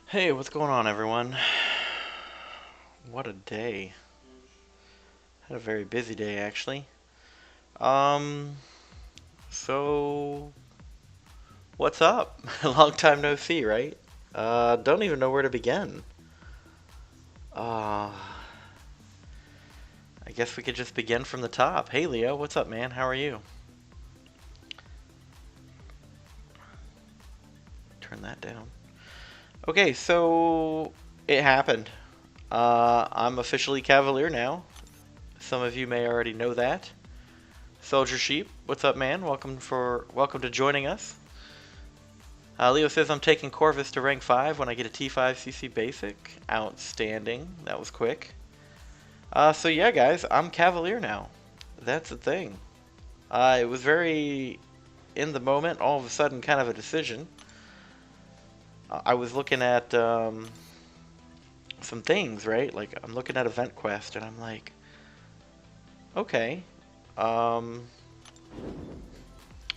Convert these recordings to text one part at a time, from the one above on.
Hey, what's going on, everyone? What a day. Had a very busy day, actually. Um, so, what's up? Long time no see, right? Don't even know where to begin. Uh, I guess we could just begin from the top. Hey, Leo, what's up, man? How are you? Turn that down. Okay, so it happened. I'm officially Cavalier now. Some of you may already know that. Soldier Sheep, what's up, man? Welcome to joining us. Leo says I'm taking Corvus to rank 5 when I get a T5 CC basic. Outstanding. That was quick. So yeah, guys, I'm Cavalier now. That's the thing. It was very in the moment, all of a sudden, kind of a decision. I was looking at some things, right? Like, I'm looking at Event Quest, and I'm like, okay. I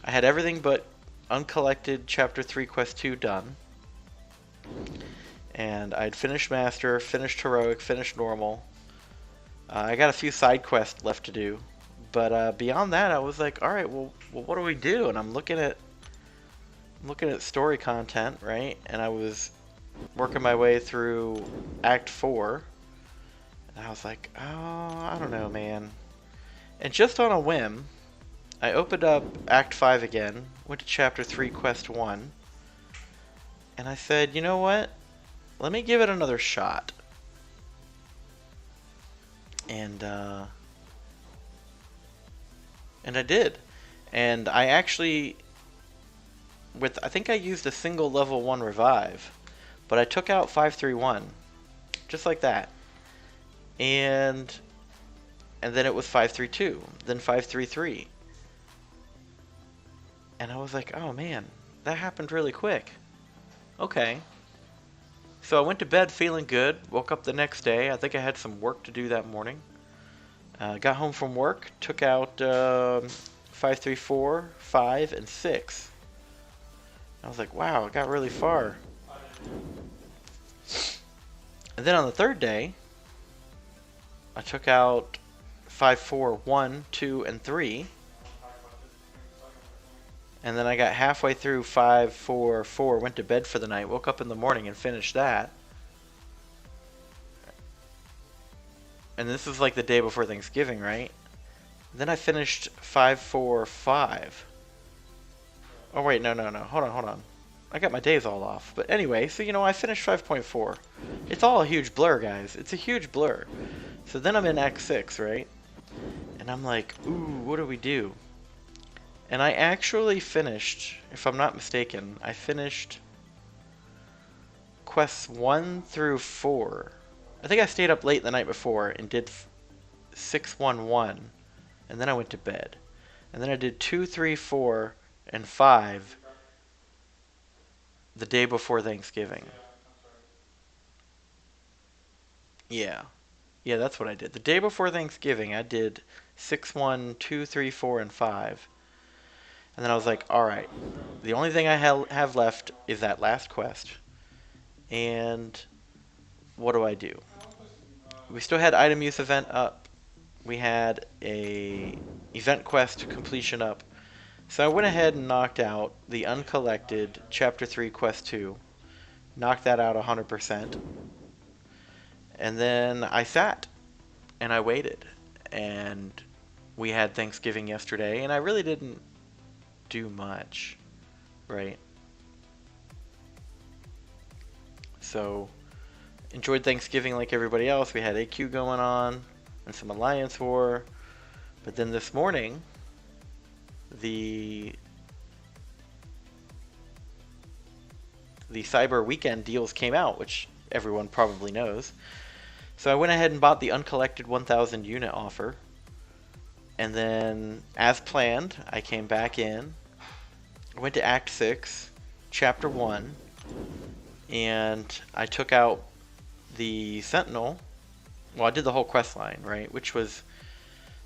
had everything but Uncollected Chapter 3 Quest 2 done. And I'd finished Master, finished Heroic, finished Normal. I got a few side quests left to do. But beyond that, I was like, alright, well, what do we do? And I'm looking at story content, right? And I was working my way through Act 4. And I was like, oh, I don't know, man. And just on a whim, I opened up Act 5 again, went to Chapter 3, Quest 1, and I said, you know what? Let me give it another shot. And I did. And I actually, I think I used a single level 1 revive, but I took out 531, just like that. And then it was 532, then 533. And I was like, oh man, that happened really quick. Okay. So I went to bed feeling good, woke up the next day. I think I had some work to do that morning. Got home from work, took out 534, 5, and 6. I was like, wow, it got really far. And then on the third day, I took out 541, 2, and 3. And then I got halfway through 544, went to bed for the night, woke up in the morning and finished that. And this is like the day before Thanksgiving, right? Then I finished 545. Oh wait, no. Hold on. I got my days all off. But anyway, so I finished 5.4. It's all a huge blur, guys. It's a huge blur. So then I'm in Act 6, right? And I'm like, ooh, what do we do? And I actually finished, if I'm not mistaken, I finished quests 1 through 4. I think I stayed up late the night before and did 611, and then I went to bed. And then I did 2, 3, 4, and 5 the day before Thanksgiving. Yeah. Yeah, that's what I did. The day before Thanksgiving, I did 6, 1, 2, 3, 4, and 5. And then I was like, alright, the only thing I have left is that last quest. And what do I do? We still had item use event up. We had a event quest completion up. So I went ahead and knocked out the uncollected Chapter 3 Quest 2. Knocked that out 100%. And then I sat and I waited. And we had Thanksgiving yesterday, and I really didn't do much, right? So enjoyed Thanksgiving like everybody else. We had AQ going on and some Alliance War. But then this morning, the Cyber Weekend deals came out, which everyone probably knows. So I went ahead and bought the uncollected 1,000 unit offer. And then, as planned, I came back in, went to Act 6, Chapter 1, and I took out the Sentinel. Well, I did the whole quest line, right?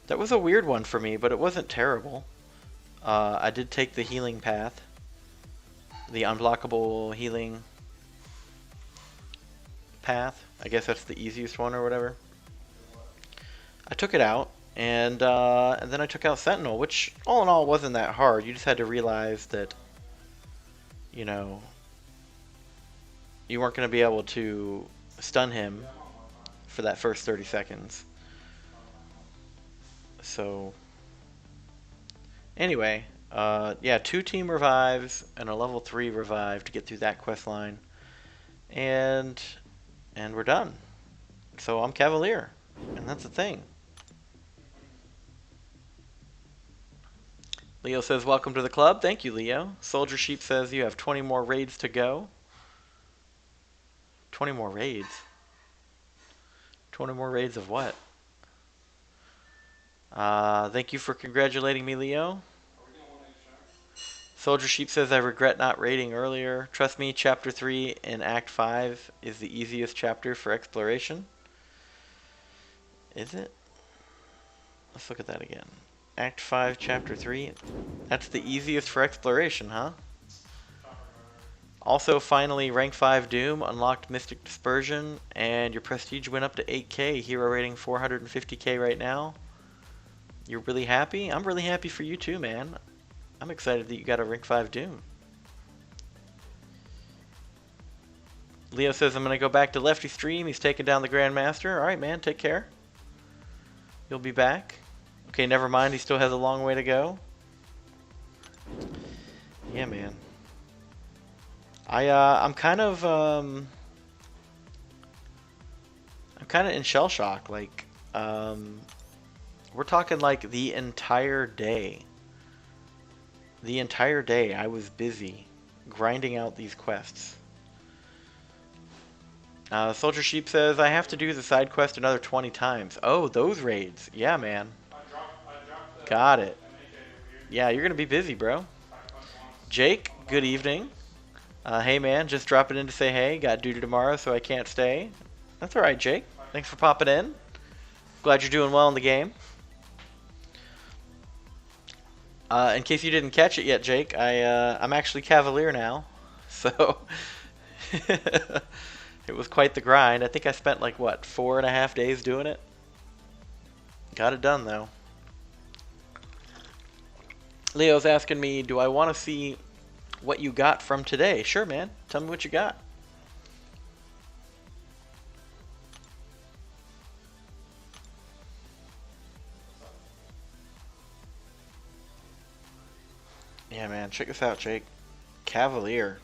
That was a weird one for me, but it wasn't terrible. I did take the healing path, the unblockable healing. path. I guess that's the easiest one or whatever. I took it out, and then I took out Sentinel, which all in all wasn't that hard. You just had to realize that, you know, you weren't going to be able to stun him for that first 30 seconds. So, anyway, yeah, 2 team revives and a level 3 revive to get through that quest line. And we're done. So I'm Cavalier, and that's the thing. Leo says, welcome to the club. Thank you, Leo. Soldier Sheep says you have 20 more raids to go. 20 more raids? 20 more raids of what? Thank you for congratulating me, Leo. Soldier Sheep says, I regret not raiding earlier. Trust me, Chapter 3 in Act 5 is the easiest chapter for exploration. Is it? Let's look at that again. Act 5, Chapter 3. That's the easiest for exploration, huh? Also, finally, Rank 5 Doom unlocked Mystic Dispersion, and your prestige went up to 8k. Hero rating 450k right now. You're really happy? I'm really happy for you too, man. I'm excited that you got a Rank 5 Doom. Leo says, I'm going to go back to Lefty Stream. He's taking down the Grandmaster. Alright, man, take care. You'll be back. Okay, never mind. He still has a long way to go. Yeah, man. I'm kind of in shell shock. Like, we're talking like the entire day. The entire day I was busy grinding out these quests. Soldier Sheep says, I have to do the side quest another 20 times. Oh, those raids. Yeah, man. Got it. Yeah, you're going to be busy, bro. Jake, good evening. Hey, man, just dropping in to say hey. Got duty tomorrow, so I can't stay. That's alright, Jake. Thanks for popping in. Glad you're doing well in the game. In case you didn't catch it yet, Jake, I'm actually Cavalier now. So, it was quite the grind. I think I spent like, what, 4.5 days doing it? Got it done, though. Leo's asking me, do I want to see what you got from today? Sure, man. Tell me what you got. Yeah, man. Check this out, Jake. Cavalier.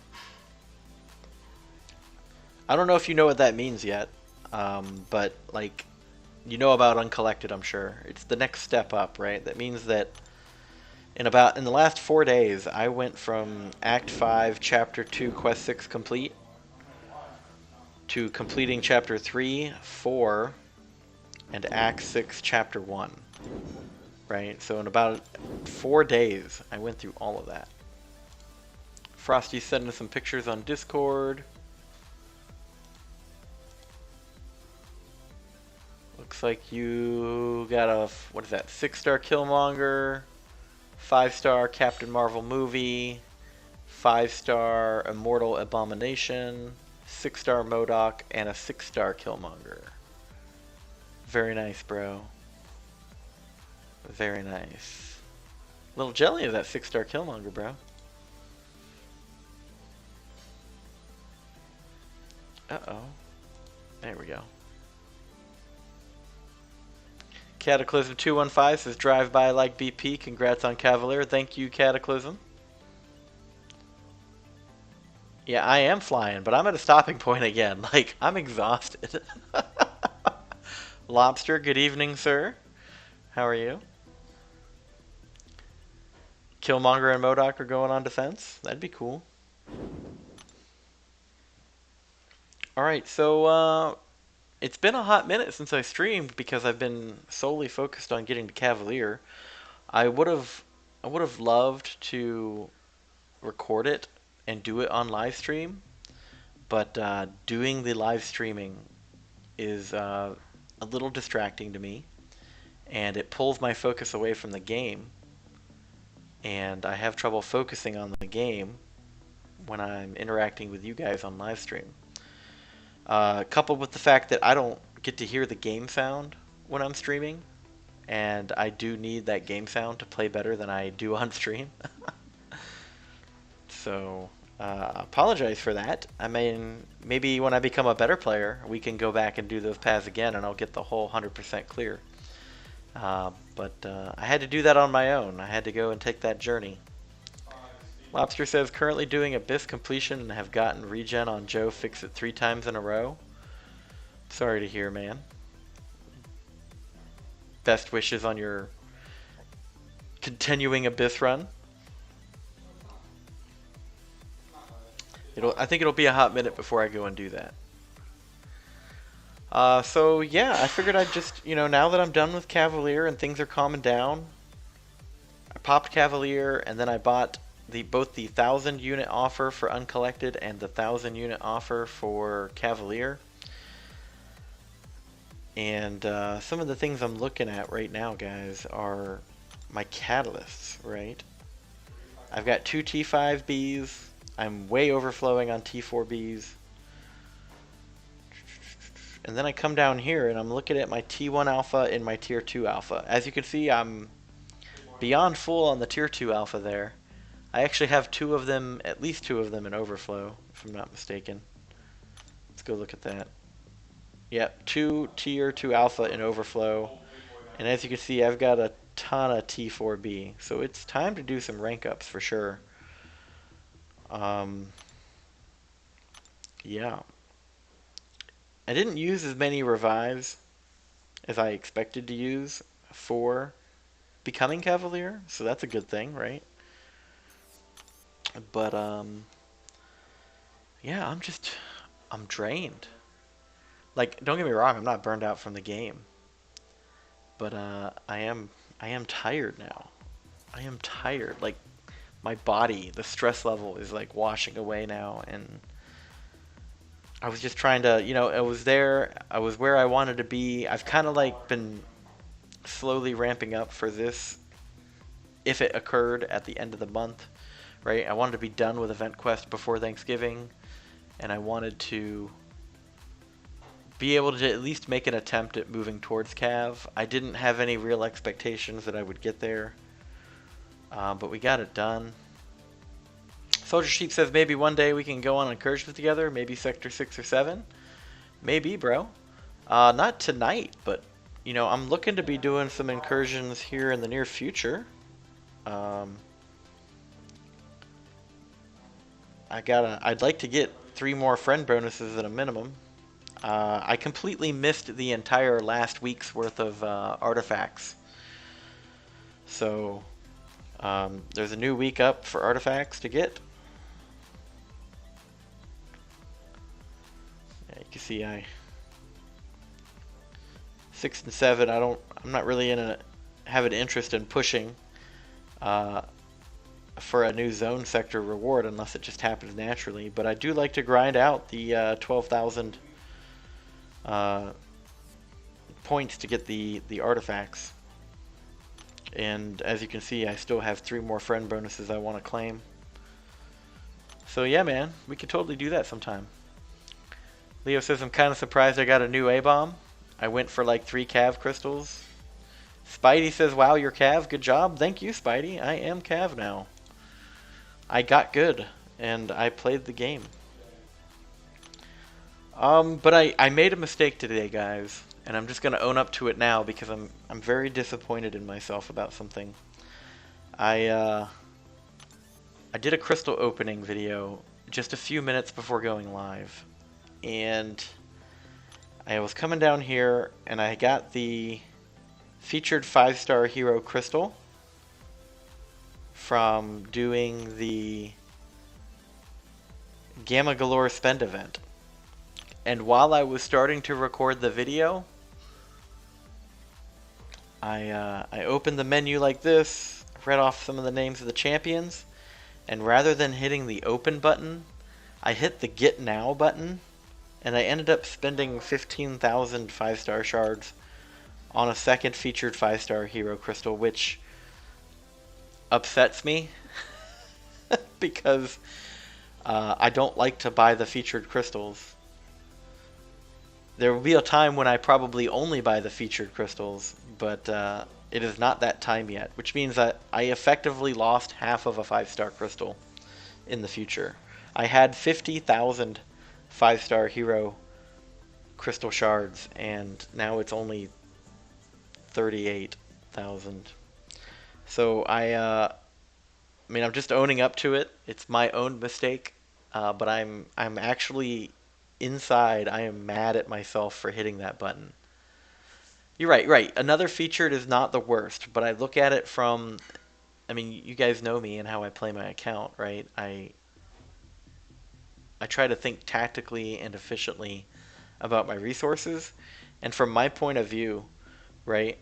I don't know if you know what that means yet, but, like, you know about Uncollected, I'm sure. It's the next step up, right? That means that in the last 4 days, I went from Act 5, Chapter 2, Quest 6 complete, to completing Chapter 3, 4, and Act 6, Chapter 1. Right? So in about 4 days, I went through all of that. Frosty's sending us some pictures on Discord. Looks like you got a, what is that, 6-star Killmonger, 5-star Captain Marvel movie, 5-star Immortal Abomination, 6-star MODOK, and a 6-star Killmonger. Very nice, bro. Very nice. Little jelly of that 6-star Killmonger, bro. Uh-oh. There we go. Cataclysm 215 says drive by like BP. Congrats on Cavalier. Thank you, Cataclysm. Yeah, I am flying, but I'm at a stopping point again. Like, I'm exhausted. Lobster, good evening, sir. How are you? Killmonger and MODOK are going on defense. That'd be cool. Alright, so it's been a hot minute since I streamed because I've been solely focused on getting to Cavalier. I would have loved to record it and do it on live stream, but doing the live streaming is a little distracting to me, and it pulls my focus away from the game, and I have trouble focusing on the game when I'm interacting with you guys on live stream. coupled with the fact that I don't get to hear the game sound when I'm streaming, and I do need that game sound to play better than I do on stream. So, apologize for that. I mean, maybe when I become a better player, we can go back and do those paths again, and I'll get the whole 100% clear. But I had to do that on my own. I had to go and take that journey. Lobster says, currently doing Abyss completion and have gotten regen on Joe Fix It 3 times in a row. Sorry to hear, man. Best wishes on your continuing Abyss run. I think it'll be a hot minute before I go and do that. So yeah, I figured I'd just, now that I'm done with Cavalier and things are calming down, I popped Cavalier and then I bought both the 1,000 unit offer for uncollected and the 1,000 unit offer for Cavalier. And some of the things I'm looking at right now, guys, are my catalysts, right? I've got 2 T5Bs. I'm way overflowing on T4Bs. And then I come down here and I'm looking at my T1 alpha and my tier 2 alpha. As you can see, I'm beyond full on the tier 2 alpha there. I actually have 2 of them, at least 2 of them in overflow, if I'm not mistaken. Let's go look at that. Yep, 2 tier 2 alpha in overflow. And as you can see, I've got a ton of T4B. So it's time to do some rank ups for sure. Yeah. I didn't use as many revives as I expected to use for becoming Cavalier, so that's a good thing, right? But yeah, I'm drained. Like, don't get me wrong, I'm not burned out from the game, but I am tired now. I am tired. Like, my body, the stress level is like washing away now, and I was just trying to, I was there, I was where I wanted to be. I've kind of like been slowly ramping up for this if it occurred at the end of the month, right? I wanted to be done with Event Quest before Thanksgiving, and I wanted to be able to at least make an attempt at moving towards Cav. I didn't have any real expectations that I would get there, but we got it done. Soldier Sheep says maybe one day we can go on incursions together, maybe Sector 6 or 7. Maybe, bro. Not tonight, but, I'm looking to be doing some incursions here in the near future. I'd like to get 3 more friend bonuses at a minimum. I completely missed the entire last week's worth of artifacts. So, there's a new week up for artifacts to get. You can see 6 and 7. I'm not really have an interest in pushing for a new zone sector reward unless it just happens naturally. But I do like to grind out the 12,000 points to get the artifacts. And as you can see, I still have 3 more friend bonuses I want to claim. So yeah, man, we could totally do that sometime. Leo says, I'm kind of surprised I got a new A-bomb. I went for like 3 Cav crystals. Spidey says, wow, you're Cav. Good job. Thank you, Spidey. I am Cav now. I got good, and I played the game. But I made a mistake today, guys, and I'm just going to own up to it now because I'm very disappointed in myself about something. I did a crystal opening video just a few minutes before going live. And I was coming down here and I got the featured 5-star hero crystal from doing the Gamma Galore spend event. And while I was starting to record the video, I opened the menu like this, read off some of the names of the champions, and rather than hitting the open button, I hit the get now button. And I ended up spending 15,000 5-star shards on a second featured 5-star hero crystal, which upsets me because I don't like to buy the featured crystals. There will be a time when I probably only buy the featured crystals, but it is not that time yet, which means that I effectively lost half of a 5-star crystal in the future. I had 50,000 5-star hero crystal shards, and now it's only 38,000. So I mean, I'm just owning up to it. It's my own mistake, but I'm actually inside. I am mad at myself for hitting that button. You're right, right. Another featured is not the worst, but I look at it from, I mean, you guys know me and how I play my account, right? I try to think tactically and efficiently about my resources, and from my point of view, right,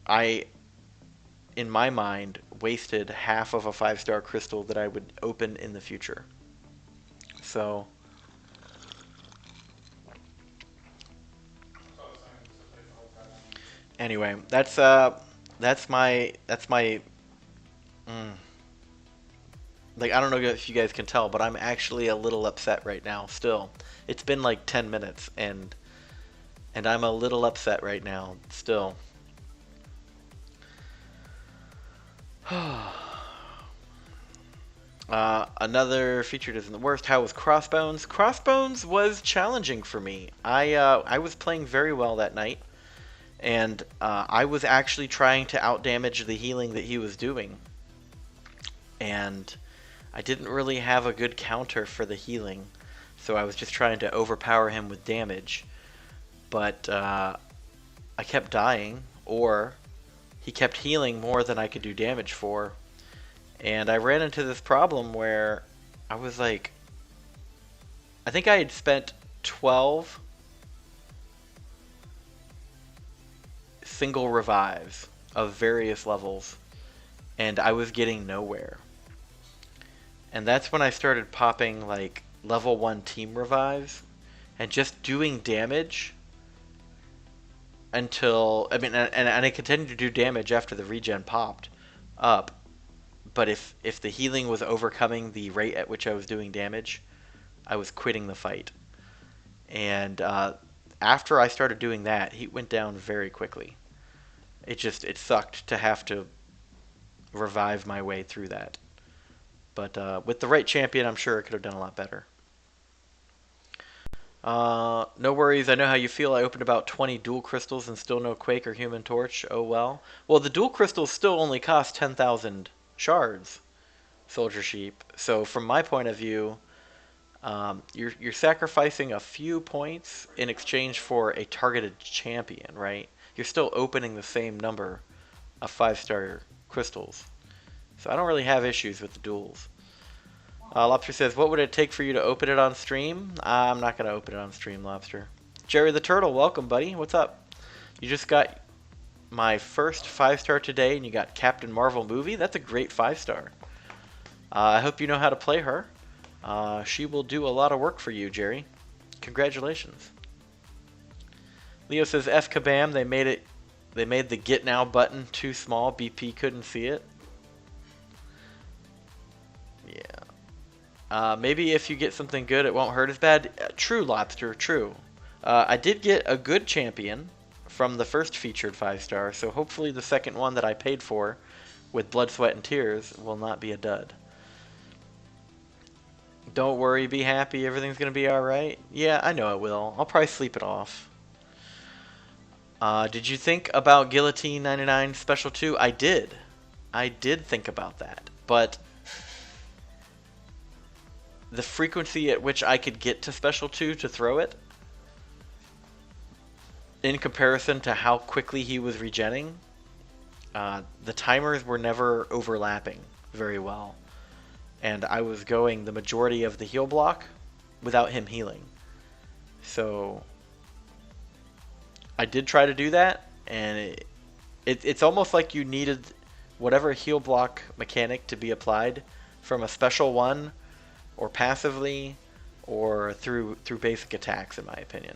I, in my mind, wasted half of a 5-star crystal that I would open in the future. So, anyway, that's my like, I don't know if you guys can tell, but I'm actually a little upset right now still. It's been like 10 minutes and I'm a little upset right now still. Another featured isn't the worst. How was Crossbones? Crossbones was challenging for me. I was playing very well that night, and I was actually trying to outdamage the healing that he was doing, and I didn't really have a good counter for the healing, so I was just trying to overpower him with damage. But I kept dying, or he kept healing more than I could do damage for. And I ran into this problem where I was like, I think I had spent 12 single revives of various levels, and I was getting nowhere. And that's when I started popping like level 1 team revives and just doing damage until, I mean, and I continued to do damage after the regen popped up. But if the healing was overcoming the rate at which I was doing damage, I was quitting the fight. And after I started doing that, he went down very quickly. It sucked to have to revive my way through that. But with the right champion, I'm sure it could have done a lot better. No worries, I know how you feel. I opened about 20 dual crystals and still no Quake or Human Torch. Oh well. Well, the dual crystals still only cost 10,000 shards, Soldier Sheep. So from my point of view, you're sacrificing a few points in exchange for a targeted champion, right? You're still opening the same number of 5-star crystals. So I don't really have issues with the duels. Lobster says, what would it take for you to open it on stream? I'm not going to open it on stream, Lobster. Jerry the Turtle, welcome, buddy. What's up? You just got my first 5-star today, and you got Captain Marvel movie. That's a great 5-star. I hope you know how to play her. She will do a lot of work for you, Jerry. Congratulations. Leo says, F kabam, they made the get now button too small. BP couldn't see it. Yeah. Maybe if you get something good, it won't hurt as bad. True, Lobster, true. I did get a good champion from the first featured 5-star, so hopefully the second one that I paid for with blood, sweat, and tears will not be a dud. Don't worry, be happy, everything's going to be alright. Yeah, I know it will. I'll probably sleep it off. Did you think about Guillotine 99 Special 2? I did. I did think about that, but the frequency at which I could get to Special 2 to throw it, in comparison to how quickly he was regenning, the timers were never overlapping very well. And I was going the majority of the heal block without him healing. So I did try to do that, and it's almost like you needed whatever heal block mechanic to be applied from a special one, or passively, or through basic attacks, in my opinion.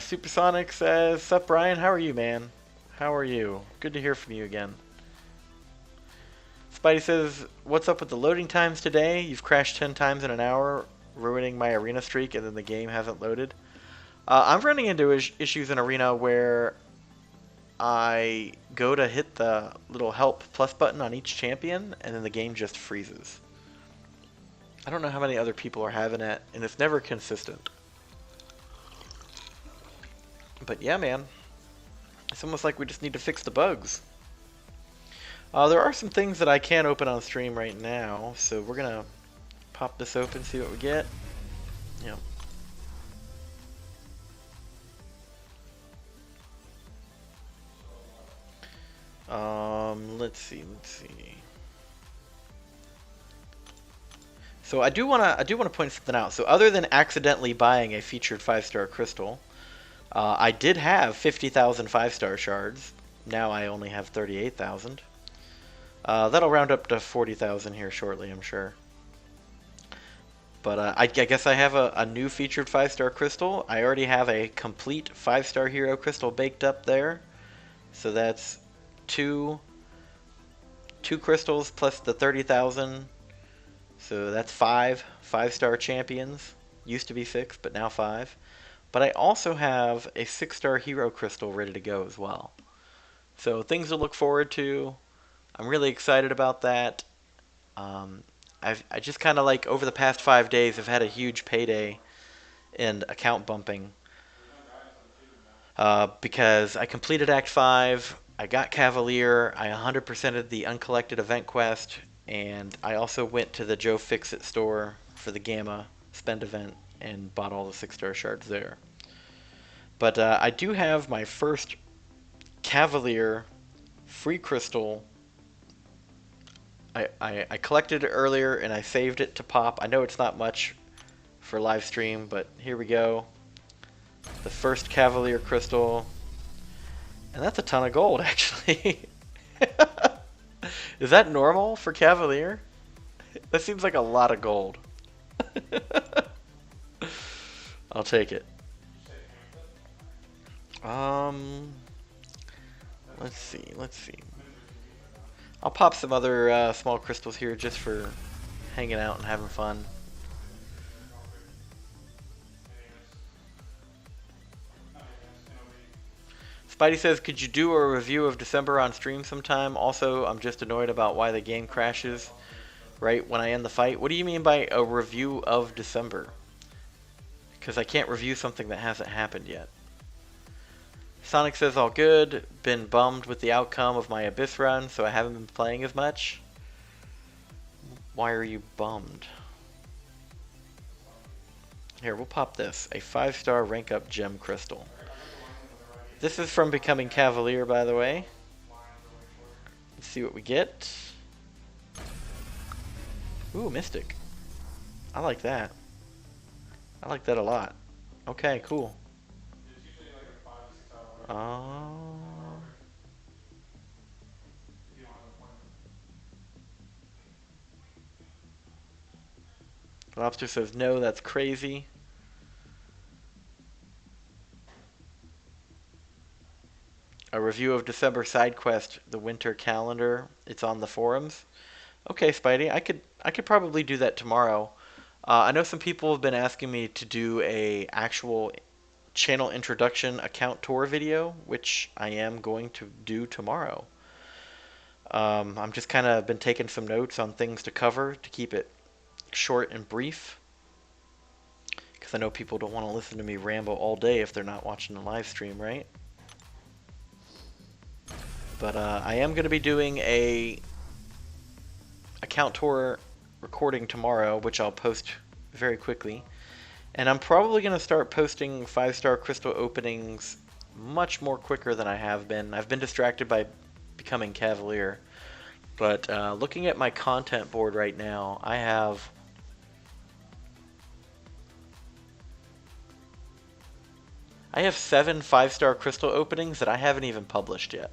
Supersonic says, sup Brian, how are you, man? How are you? Good to hear from you again. Spidey says, what's up with the loading times today? You've crashed 10 times in an hour, ruining my arena streak, and then the game hasn't loaded. I'm running into issues in Arena where I go to hit the little help plus button on each champion, and then the game just freezes. I don't know how many other people are having it, and it's never consistent. But yeah, man. It's almost like we just need to fix the bugs. There are some things that I can't open on stream right now, so we're gonna pop this open, see what we get. Yep. Let's see. So I do wanna point something out. So other than accidentally buying a featured 5-star crystal, I did have 50,000 5-star shards. Now I only have 38,000. That'll round up to 40,000 here shortly, I'm sure. But I guess I have a new featured 5-star crystal. I already have a complete 5-star hero crystal baked up there. So that's two crystals plus the 30,000. So that's 5-star champions. Used to be 6, but now 5. But I also have a 6-star hero crystal ready to go as well. So things to look forward to. I'm really excited about that. I just kind of like over the past 5 days have had a huge payday in account bumping. Because I completed Act 5, I got Cavalier, I 100%ed the uncollected event quest, and I also went to the Joe Fixit store for the Gamma spend event and bought all the 6-star shards there. But I do have my first Cavalier free crystal. I collected it earlier and I saved it to pop. I know it's not much for live stream, but here we go. The first Cavalier crystal. And that's a ton of gold, actually. Is that normal for Cavalier? That seems like a lot of gold. I'll take it. Let's see. I'll pop some other small crystals here just for hanging out and having fun. Spidey says, could you do a review of December on stream sometime? Also, I'm just annoyed about why the game crashes right when I end the fight. What do you mean by a review of December? Because I can't review something that hasn't happened yet. Sonic says, all good. Been bummed with the outcome of my Abyss run, so I haven't been playing as much. Why are you bummed? Here, we'll pop this. A 5-star rank up gem crystal. This is from becoming Cavalier, by the way. Let's see what we get. Ooh, Mystic. I like that. I like that a lot. Okay, cool. Lobster says, no, that's crazy. A review of December side quest, the winter calendar. It's on the forums. Okay, Spidey, I could probably do that tomorrow. I know some people have been asking me to do a actual channel introduction account tour video, which I am going to do tomorrow. I'm just kind of been taking some notes on things to cover to keep it short and brief, because I know people don't want to listen to me ramble all day if they're not watching the live stream, right? But I am going to be doing a account tour recording tomorrow, which I'll post very quickly. And I'm probably going to start posting 5-star crystal openings much more quicker than I have been. I've been distracted by becoming Cavalier. But looking at my content board right now, I have seven 5-star crystal openings that I haven't even published yet.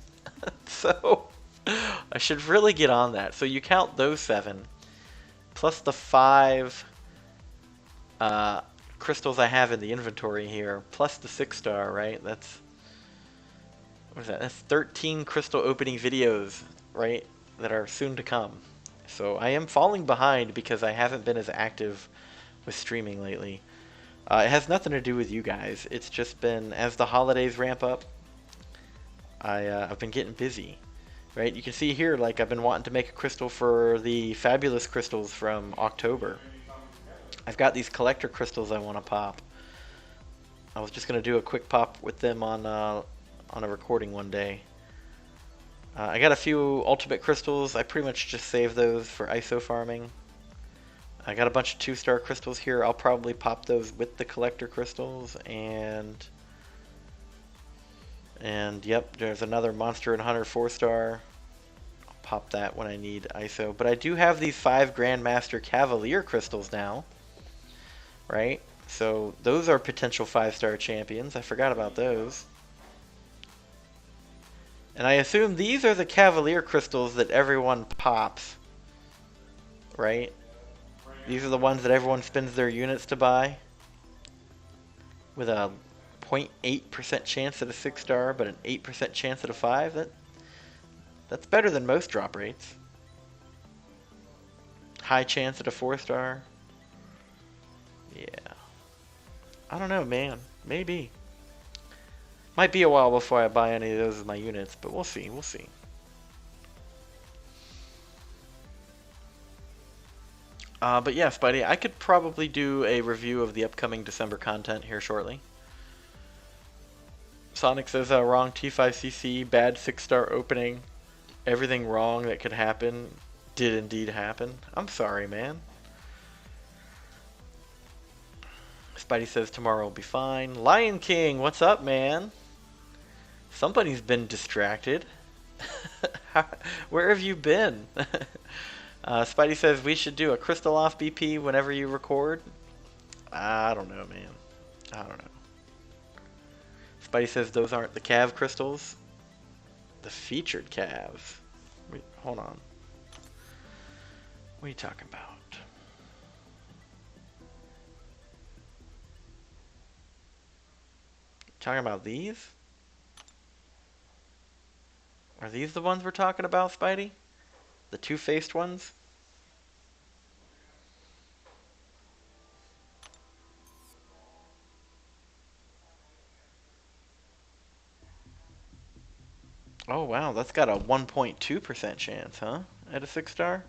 So I should really get on that. So you count those 7 plus the 5 crystals I have in the inventory here, plus the 6-star, right? That's, what is that? That's 13 crystal opening videos, right? that are soon to come. So I am falling behind because I haven't been as active with streaming lately. It has nothing to do with you guys. It's just been, as the holidays ramp up, I've been getting busy. Right? You can see here, like, I've been wanting to make a crystal for the fabulous crystals from October. I've got these collector crystals I want to pop. I was just going to do a quick pop with them on a recording one day. I got a few ultimate crystals. I pretty much just saved those for ISO farming. I got a bunch of 2-star crystals here. I'll probably pop those with the collector crystals. And yep, there's another Monster and Hunter 4-star. I'll pop that when I need ISO. But I do have these 5 Grandmaster Cavalier crystals now. Right? So those are potential 5-star champions. I forgot about those. And I assume these are the Cavalier crystals that everyone pops. Right? These are the ones that everyone spends their units to buy. With a 0.8% chance at a 6-star, but an 8% chance at a 5. That's better than most drop rates. High chance at a 4-star. Yeah. I don't know, man. Maybe. Might be a while before I buy any of those as my units, but we'll see. We'll see. But yeah, Spidey, I could probably do a review of the upcoming December content here shortly. Sonic says wrong T5CC, bad 6-star opening. Everything wrong that could happen did indeed happen. I'm sorry, man. Spidey says tomorrow will be fine. Lion King, what's up, man? Somebody's been distracted. Where have you been? Spidey says we should do a crystal off BP whenever you record. I don't know, man. I don't know. Spidey says those aren't the Cav crystals. The featured Cavs. Wait, hold on. What are you talking about? Talking about these? Are these the ones we're talking about, Spidey? The two-faced ones? Oh wow, that's got a 1.2% chance, huh? At a 6-star?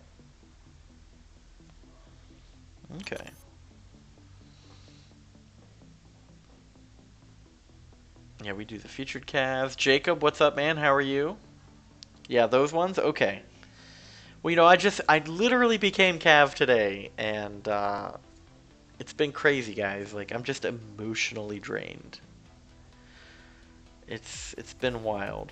Okay. Yeah, we do the featured Cavs. Jacob, what's up, man? How are you? Yeah, those ones? Okay. Well, you know, I literally became Cav today, and it's been crazy, guys. Like, I'm just emotionally drained. It's been wild.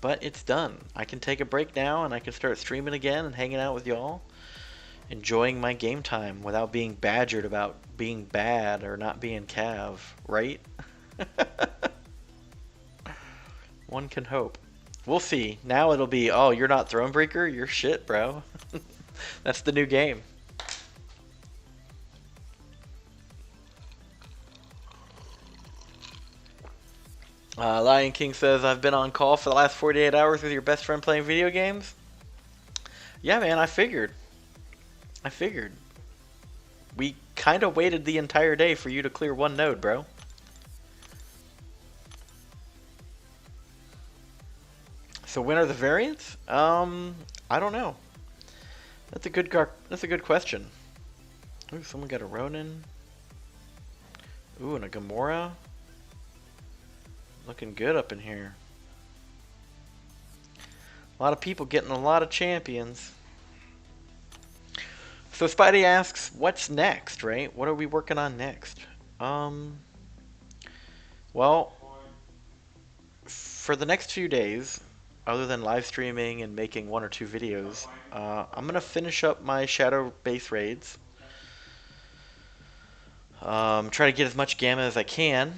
But it's done. I can take a break now, and I can start streaming again and hanging out with y'all. Enjoying my game time without being badgered about being bad or not being Cav, right? One can hope. We'll see. Now it'll be, oh, you're not Thronebreaker? You're shit, bro. That's the new game. Lion King says, I've been on call for the last 48 hours with your best friend playing video games. Yeah, man, I figured. We kind of waited the entire day for you to clear one node, bro. So when are the variants? I don't know. That's a good question. Ooh, someone got a Ronin. Ooh, and a Gamora. Looking good up in here. A lot of people getting a lot of champions. So Spidey asks, what's next, right? What are we working on next? Well, for the next few days, other than live streaming and making 1 or 2 videos, I'm going to finish up my Shadow base raids. Try to get as much Gamma as I can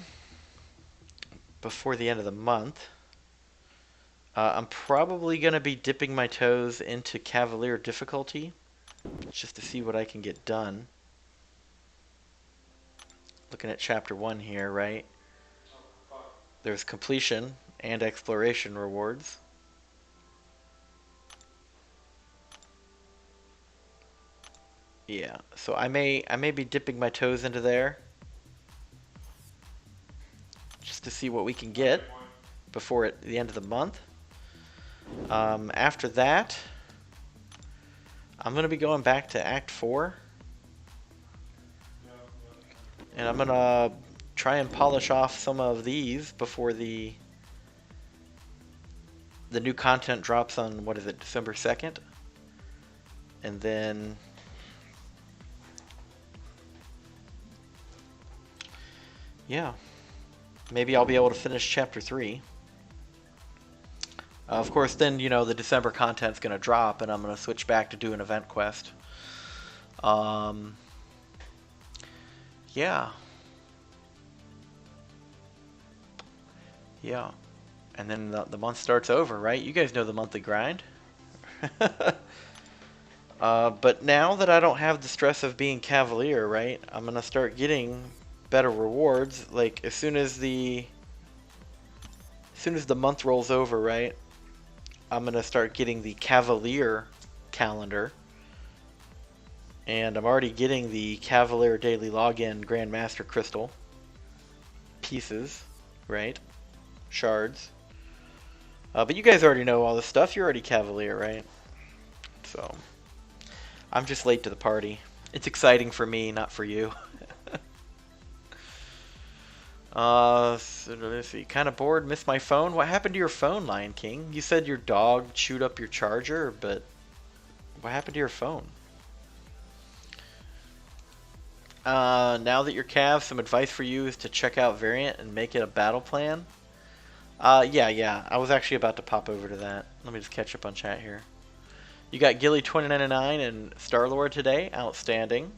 before the end of the month. I'm probably going to be dipping my toes into Cavalier difficulty, just to see what I can get done. Looking at chapter 1 here, right? There's completion and exploration rewards. Yeah, so I may be dipping my toes into there just to see what we can get before the end of the month. After that, I'm gonna be going back to Act 4, and I'm gonna try and polish off some of these before the new content drops on, what is it, December 2nd? And then yeah, maybe I'll be able to finish chapter 3. Of course, then, the December content's going to drop, and I'm going to switch back to do an event quest. Um, yeah. Yeah. And then the month starts over, right? You guys know the monthly grind. But now that I don't have the stress of being Cavalier, right, I'm going to start getting better rewards. Like, as soon as the month rolls over, right, I'm going to start getting the Cavalier calendar. And I'm already getting the Cavalier Daily Login Grandmaster Crystal pieces, right? Shards. But you guys already know all this stuff. You're already Cavalier, right? So, I'm just late to the party. It's exciting for me, not for you. So let's see. Kind of bored. Missed my phone. What happened to your phone, Lion King? You said your dog chewed up your charger, but what happened to your phone? Now that you're Cav, some advice for you is to check out Variant and make it a battle plan. Yeah. I was actually about to pop over to that. Let me just catch up on chat here. You got Gilly2099 and Star-Lord today. Outstanding.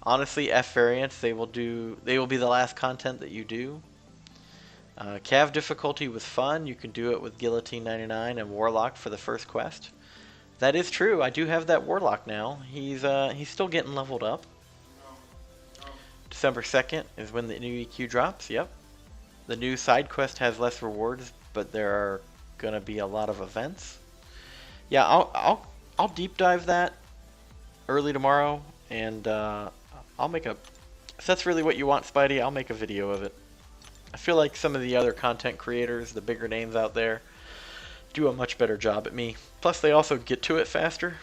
Honestly, F variants, they will be the last content that you do. Cav difficulty was fun. You can do it with Guillotine 99 and Warlock for the first quest. That is true. I do have that Warlock now. He's still getting leveled up. December 2nd is when the new EQ drops. Yep. The new side quest has less rewards, but there are gonna be a lot of events. Yeah, I'll deep dive that early tomorrow, and I'll make if that's really what you want, Spidey, I'll make a video of it. I feel like some of the other content creators, the bigger names out there, do a much better job at me. Plus, they also get to it faster.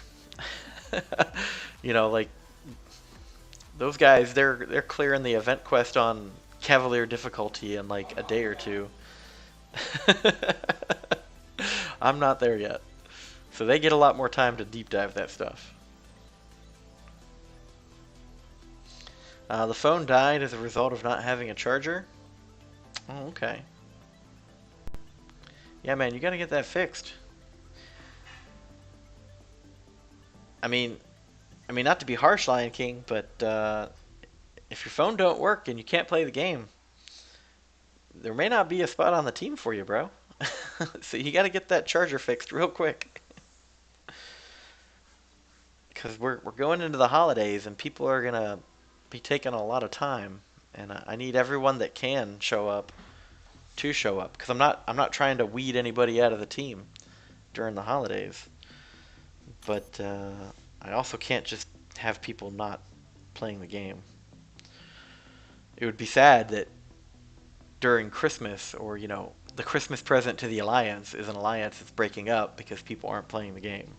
Like those guys, they're clearing the event quest on Cavalier difficulty in like a day or two. I'm not there yet. So they get a lot more time to deep dive that stuff. The phone died as a result of not having a charger. Oh, okay. Yeah, man, you gotta get that fixed. I mean, not to be harsh, Lion King, but if your phone don't work and you can't play the game, there may not be a spot on the team for you, bro. So you gotta get that charger fixed real quick. Because we're going into the holidays and people are gonna be taking a lot of time, and I need everyone that can show up to show up, because I'm not trying to weed anybody out of the team during the holidays, but I also can't just have people not playing the game. It would be sad that during Christmas, or the Christmas present to the Alliance is an alliance that's breaking up because people aren't playing the game.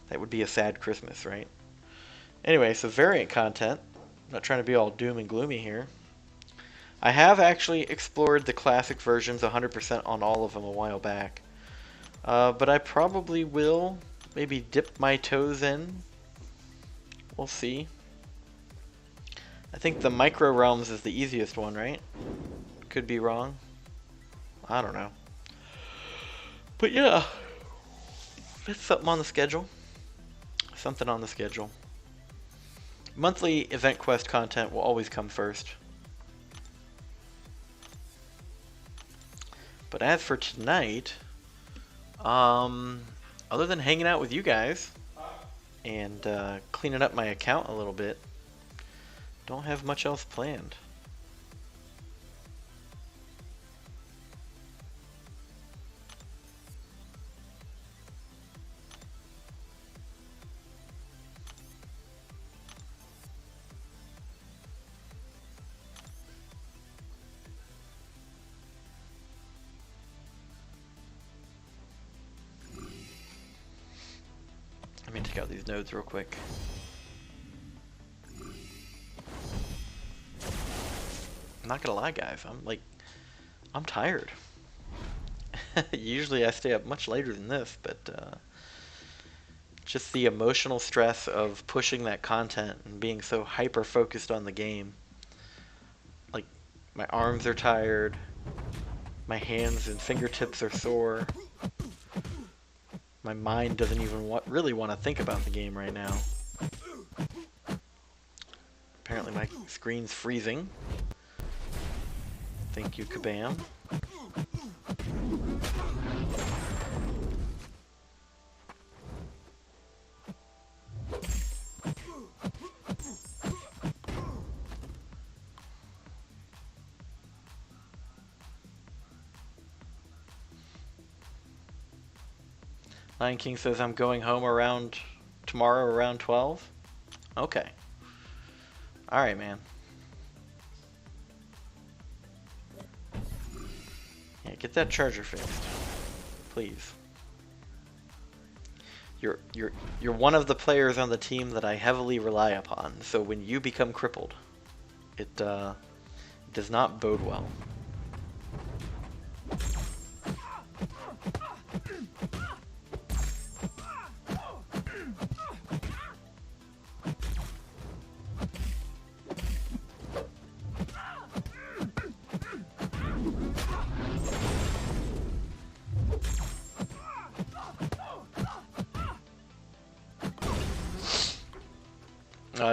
That would be a sad Christmas, right? Anyway, so variant content. I'm not trying to be all doom and gloomy here. I have actually explored the classic versions 100% on all of them a while back. But I probably will maybe dip my toes in. We'll see. I think the micro realms is the easiest one, right? Could be wrong. I don't know. But yeah, that's something on the schedule. Something on the schedule. Monthly event quest content will always come first. But as for tonight, other than hanging out with you guys and cleaning up my account a little bit, don't have much else planned. Let me take out these nodes real quick. I'm not gonna lie, guys. I'm tired. Usually I stay up much later than this, but just the emotional stress of pushing that content and being so hyper focused on the game. Like, my arms are tired, my hands and fingertips are sore, my mind doesn't even really want to think about the game right now. Apparently my screen's freezing. Thank you, Kabam. Lion King says I'm going home tomorrow around 12. Okay. Alright, man. Yeah, get that charger fixed. Please. You're one of the players on the team that I heavily rely upon, so when you become crippled, it does not bode well.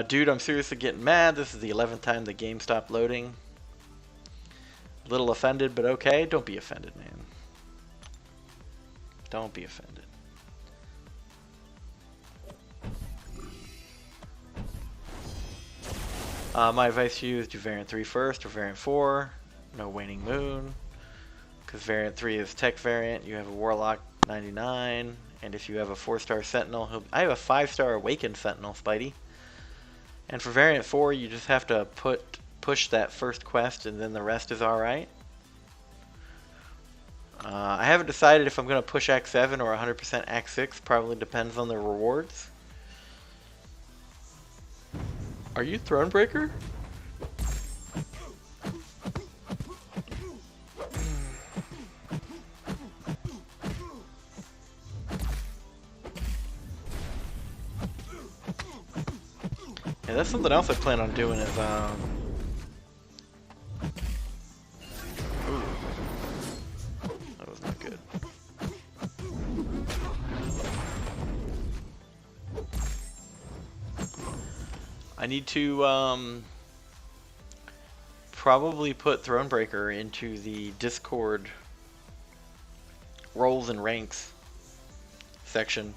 Dude, I'm seriously getting mad. This is the 11th time the game stopped loading. A little offended, but okay. Don't be offended, man. Don't be offended. My advice to you is do variant 3 first or variant 4. No waning moon. Because variant 3 is tech variant. You have a warlock 99. And if you have a 4-star sentinel, I have a 5-star awakened sentinel, Spidey. And for variant 4, you just have to push that first quest, and then the rest is alright. I haven't decided if I'm going to push Act 7 or 100% Act 6. Probably depends on the rewards. Are you Thronebreaker? Yeah, that's something else I plan on doing is, Ooh. That was not good. I need to, probably put Thronebreaker into the Discord roles and ranks section.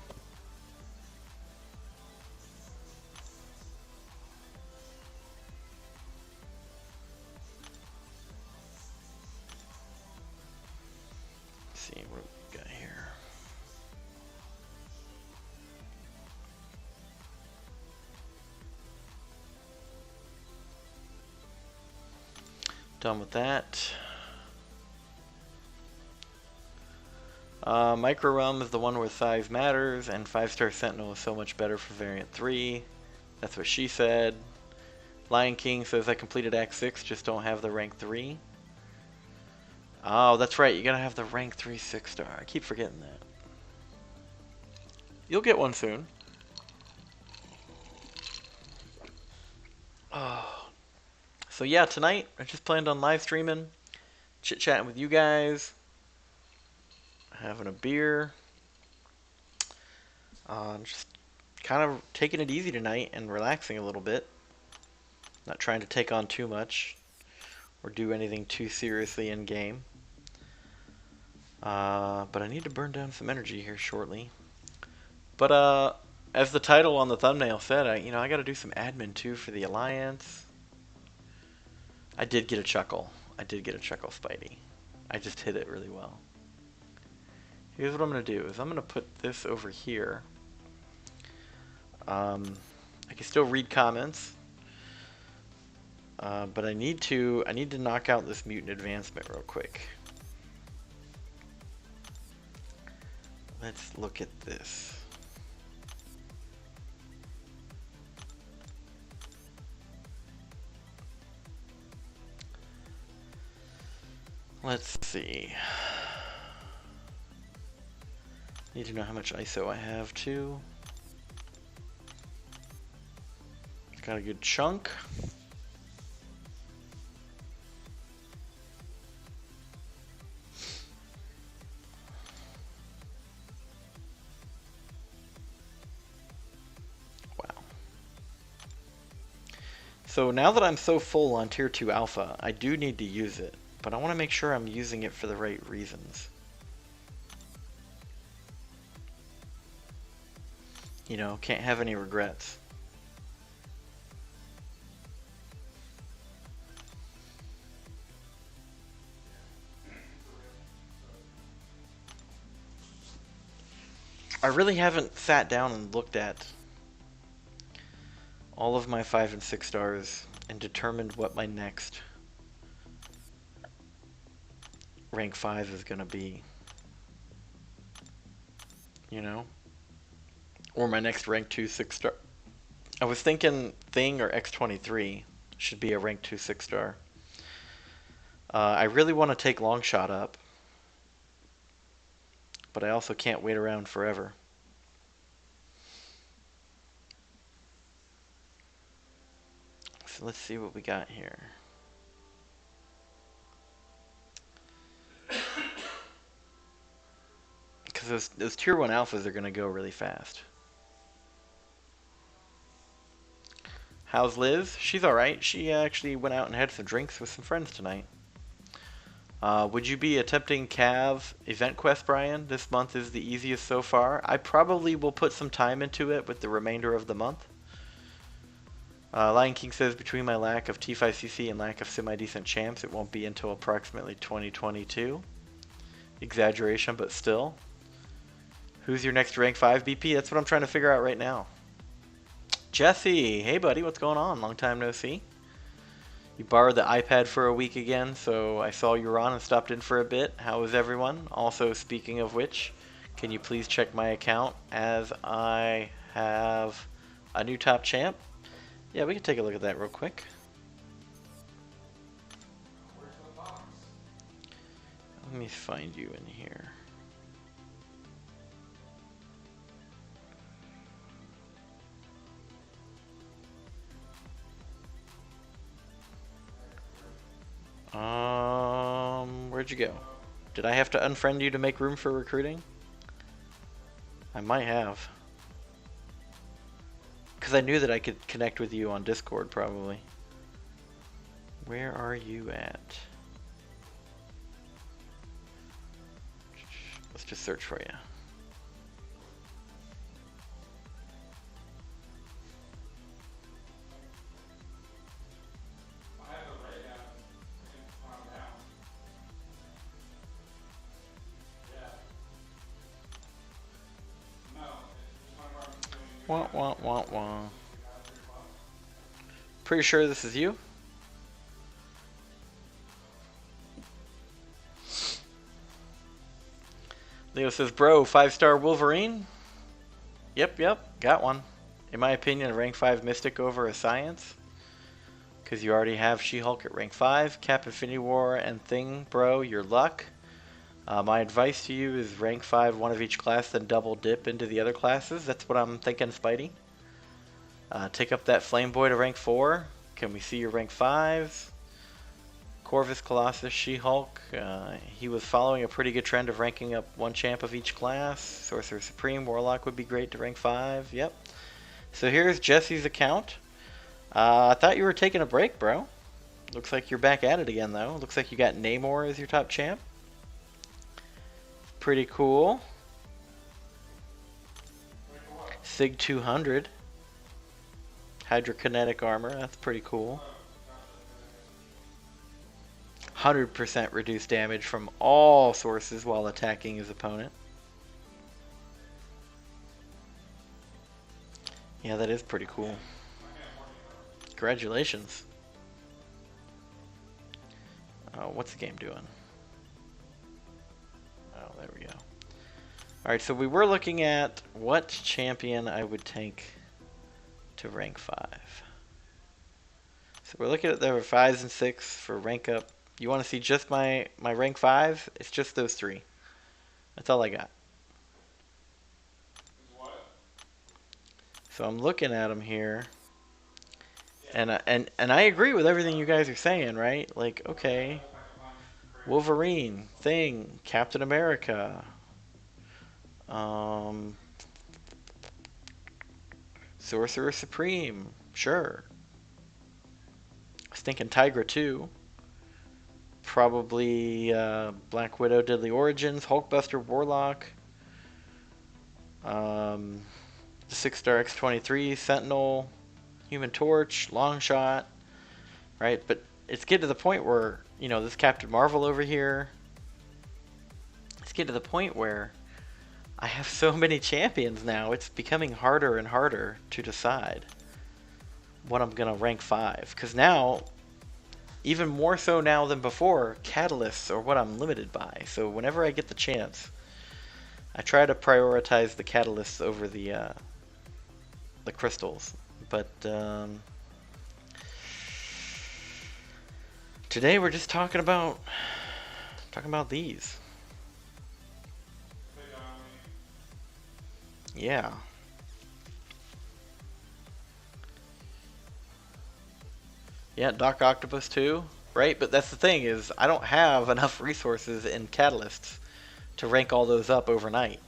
See what we got here. Done with that. Micro Realm is the one where size matters, and 5-star Sentinel is so much better for variant 3. That's what she said. Lion King says I completed Act 6, just don't have the rank 3. Oh, that's right. You gotta have the rank 3 6-star. I keep forgetting that. You'll get one soon. Oh. So yeah, tonight I just planned on live streaming, chit-chatting with you guys, having a beer. Just kind of taking it easy tonight and relaxing a little bit. Not trying to take on too much or do anything too seriously in game. But I need to burn down some energy here shortly. But as the title on the thumbnail said, I got to do some admin too for the Alliance. I did get a chuckle. I did get a chuckle, Spidey. I just hit it really well. Here's what I'm going to do, is I'm going to put this over here. I can still read comments. But I need to knock out this mutant advancement real quick. Let's look at this. Let's see. Need to know how much ISO I have too. Got a good chunk. Wow. So now that I'm so full on Tier 2 Alpha, I do need to use it, but I want to make sure I'm using it for the right reasons. You know, can't have any regrets. I really haven't sat down and looked at all of my 5 and 6 stars and determined what my next rank 5 is going to be. You know? Or my next rank 2 6 star. I was thinking Thing or X23 should be a rank 2 6 star. I really want to take Longshot up, but I also can't wait around forever. So let's see what we got here. Because those Tier 1 Alphas are going to go really fast. How's Liz? She's alright. She actually went out and had some drinks with some friends tonight. Would you be attempting Cav Event Quest, Brian? This month is the easiest so far. I probably will put some time into it with the remainder of the month. Lion King says, between my lack of T5CC and lack of semi-decent champs, it won't be until approximately 2022. Exaggeration, but still. Who's your next rank 5 BP? That's what I'm trying to figure out right now. Jesse, hey buddy, what's going on? Long time no see. You borrowed the iPad for a week again, so I saw you were on and stopped in for a bit. How is everyone? Also, speaking of which, can you please check my account as I have a new top champ? Yeah, we can take a look at that real quick. Let me find you in here. Where'd you go? Did I have to unfriend you to make room for recruiting? I might have. Because I knew that I could connect with you on Discord, probably. Where are you at? Let's just search for you. Wah, wah, wah, wah. Pretty sure this is you. Leo says, bro, 5-star Wolverine? Yep, got one. In my opinion, a rank 5 Mystic over a Science. Because you already have She-Hulk at rank 5. Cap Infinity War and Thing, bro, your luck. My advice to you is rank 5 one of each class, then double dip into the other classes. That's what I'm thinking, Spidey. Take up that Flame Boy to rank 4. Can we see your rank 5s? Corvus, Colossus, She-Hulk. He was following a pretty good trend of ranking up one champ of each class. Sorcerer Supreme, Warlock would be great to rank 5. Yep. So here's Jesse's account. I thought you were taking a break, bro. Looks like you're back at it again, though. Looks like you got Namor as your top champ. Pretty cool. Sig 200. Hydrokinetic armor. That's pretty cool. 100% reduced damage from all sources while attacking his opponent. Yeah, that is pretty cool. Congratulations. What's the game doing? Oh, there we go. Alright, so we were looking at what champion I would take to rank 5. So we're looking at the 5s and 6 for rank up You want to see just my rank 5? It's just those 3. That's all I got. So I'm looking at them here, and I agree with everything you guys are saying, right? Like, okay, Wolverine, Thing, Captain America, um, Sorcerer Supreme, sure. I was thinking Tigra too. Probably Black Widow, Deadly Origins, Hulkbuster, Warlock, the 6-star X-23, Sentinel, Human Torch, Longshot, right? But it's getting to the point where, you know, this Captain Marvel over here, it's getting to the point where I have so many champions now, it's becoming harder and harder to decide what I'm going to rank 5. Because now, even more so now than before, catalysts are what I'm limited by. So whenever I get the chance, I try to prioritize the catalysts over the crystals. But today we're just talking about these. Yeah. Yeah, Doc Octopus too, right? But that's the thing is I don't have enough resources in catalysts to rank all those up overnight.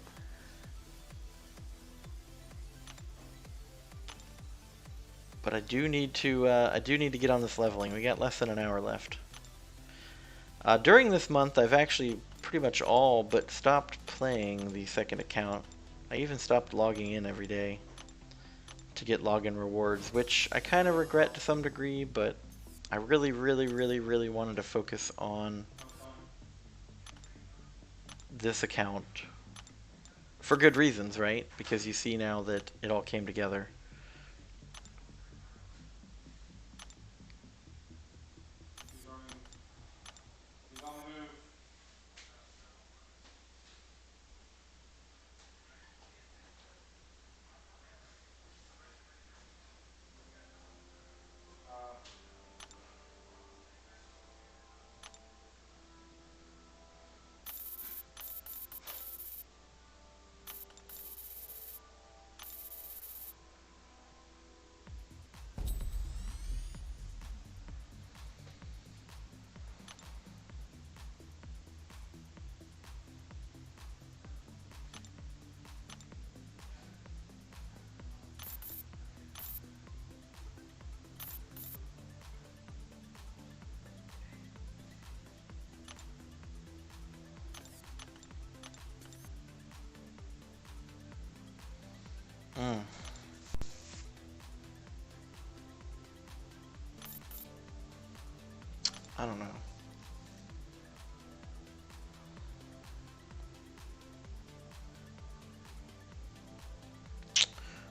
But I do need to get on this leveling. We got less than an hour left. During this month, I've actually pretty much all but stopped playing the second account. I even stopped logging in every day to get login rewards, which I kind of regret to some degree, but I really wanted to focus on this account for good reasons, right? Because you see now that it all came together. I don't know.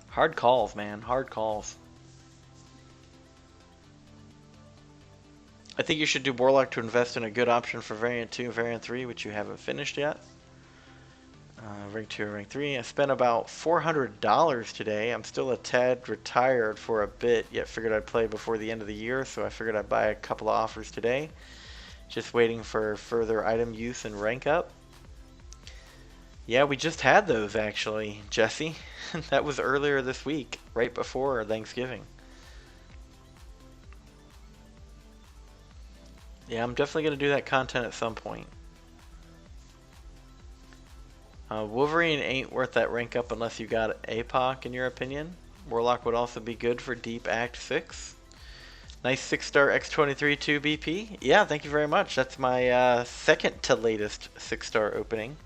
Hard calls, man. Hard calls. I think you should do Warlock to invest in a good option for Variant 2 and Variant 3, which you haven't finished yet. Rank 2 and Rank 3. I spent about $400 today. I'm still a tad retired for a bit, yet figured I'd play before the end of the year, so I figured I'd buy a couple of offers today. Just waiting for further item use and rank up. Yeah, we just had those actually, Jesse. That was earlier this week, right before Thanksgiving. Yeah, I'm definitely going to do that content at some point. Wolverine ain't worth that rank up unless you got APOC, in your opinion. Warlock would also be good for Deep Act 6. Nice 6-star X-23 2 BP. Yeah, thank you very much. That's my second to latest 6-star opening.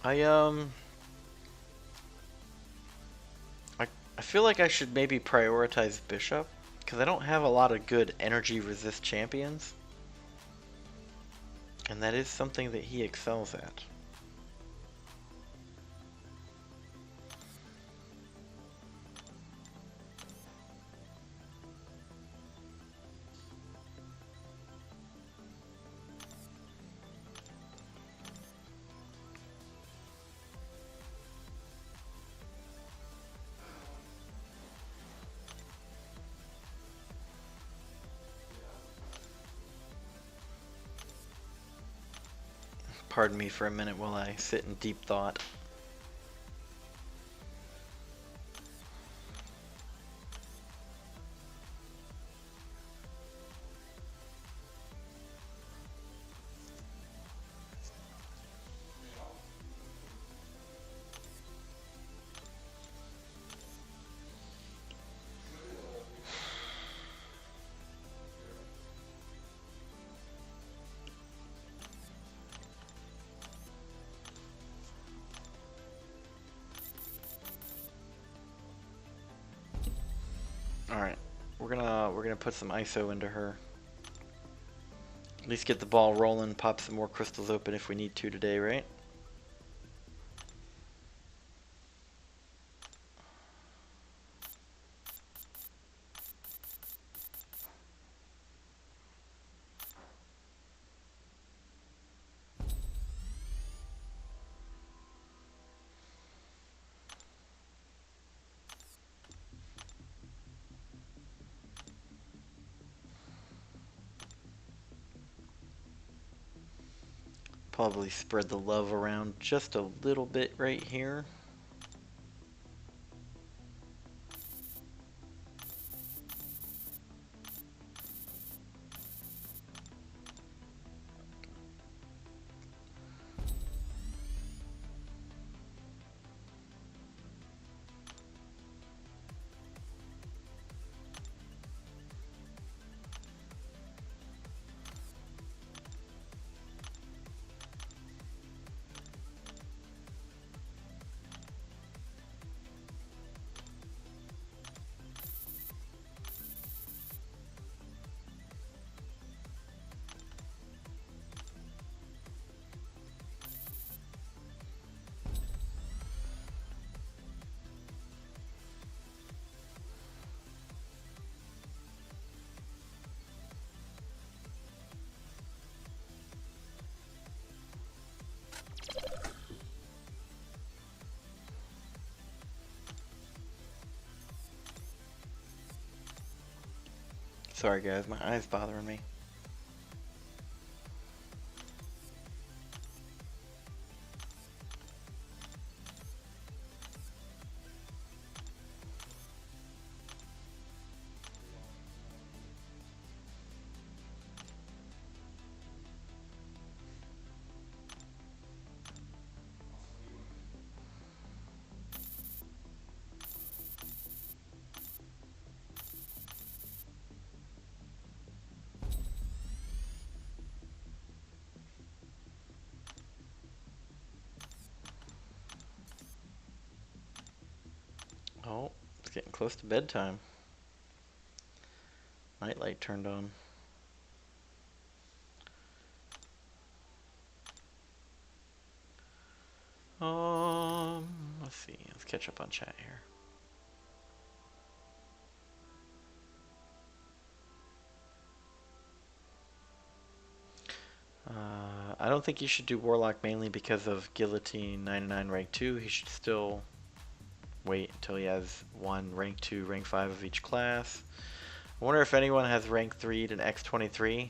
I feel like I should maybe prioritize Bishop, because I don't have a lot of good energy resist champions. And that is something that he excels at. Pardon me for a minute while I sit in deep thought. Alright, we're gonna put some ISO into her. At least get the ball rolling, pop some more crystals open if we need to today, right? Probably spread the love around just a little bit right here. Sorry guys, my eye's bothering me. Oh, it's getting close to bedtime. Nightlight turned on. Let's see. Let's catch up on chat here. I don't think you should do Warlock mainly because of Guillotine 99 rank 2. He should still wait until he has one rank 2, rank 5 of each class. I wonder if anyone has rank 3 to X23.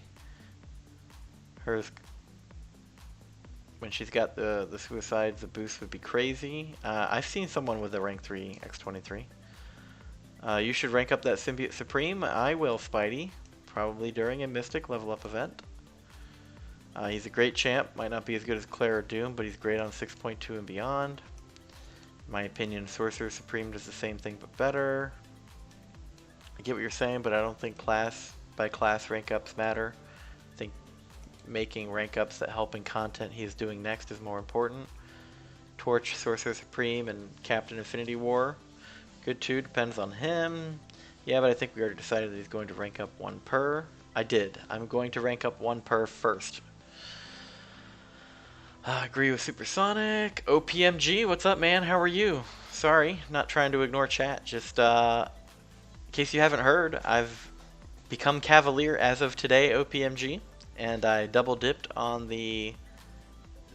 Hers, when she's got the suicides, the boost would be crazy. I've seen someone with a rank 3 X23. You should rank up that Symbiote Supreme. I will, Spidey. Probably during a Mystic level up event. He's a great champ. Might not be as good as Claire or Doom, but he's great on 6.2 and beyond. In my opinion, Sorcerer Supreme does the same thing but better. I get what you're saying, but I don't think class by class rank ups matter. I think making rank ups that help in content he is doing next is more important. Torch, Sorcerer Supreme, and Captain Infinity War. Good too, depends on him. Yeah, but I think we already decided that he's going to rank up 1 per. I did. I'm going to rank up 1 per first. I agree with Supersonic. OPMG, what's up, man? How are you? Sorry, not trying to ignore chat. Just in case you haven't heard, I've become Cavalier as of today, OPMG, and I double dipped on the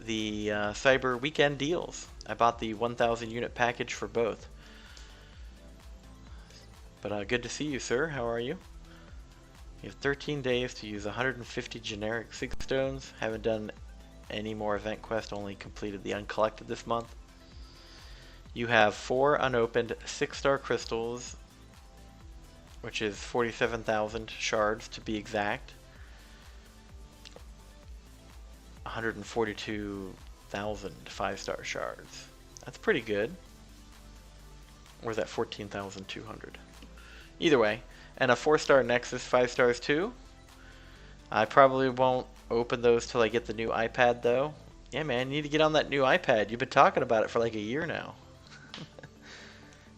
Cyber Weekend deals. I bought the 1,000 unit package for both. But good to see you, sir. How are you? You have 13 days to use 150 generic Sig Stones. Haven't done any more event quests, only completed the uncollected this month. You have 4 unopened 6-star crystals, which is 47,000 shards to be exact. 142,000 5-star shards. That's pretty good. Or is that 14,200? Either way. And a 4-star Nexus 5 stars too. I probably won't open those till I get the new iPad though. Yeah, man, you need to get on that new iPad. You've been talking about it for like a year now.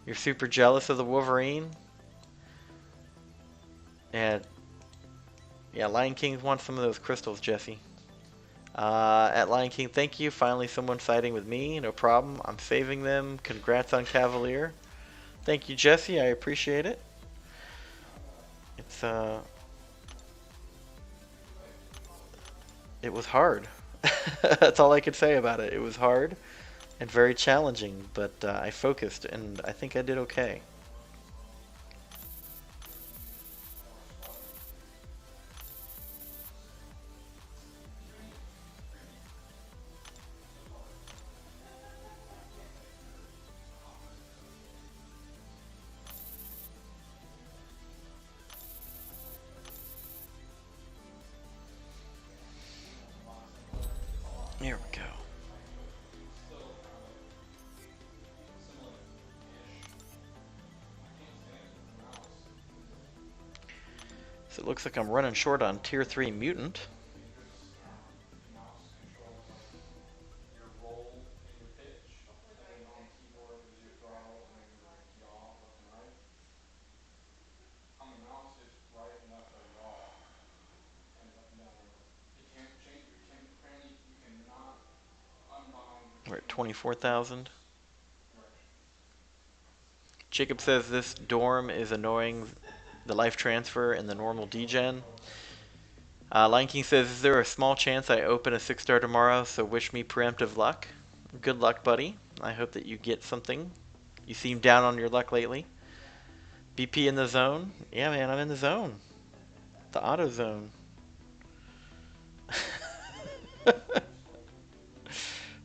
You're super jealous of the Wolverine. And yeah, Lion King wants some of those crystals, Jesse. At Lion King, thank you. Finally, someone siding with me. No problem. I'm saving them. Congrats on Cavalier. Thank you, Jesse. I appreciate it. It was hard. That's all I could say about it. It was hard and very challenging, but I focused and I think I did okay. Here we go. So it looks like I'm running short on tier 3 mutant. We're at 24,000. Jacob says this dorm is annoying the life transfer and the normal degen. Lion King says, is there a small chance I open a 6-star tomorrow, so wish me preemptive luck? Good luck, buddy. I hope that you get something. You seem down on your luck lately. BP in the zone? Yeah, man, I'm in the zone. The auto zone.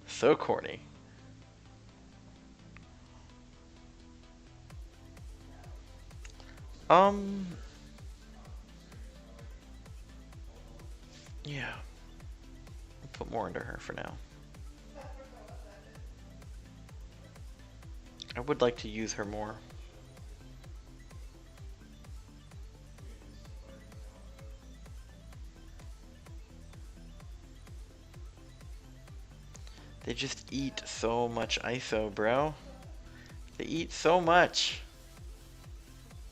So corny. Yeah. I'll put more into her for now. I would like to use her more. They just eat so much ISO, bro. They eat so much.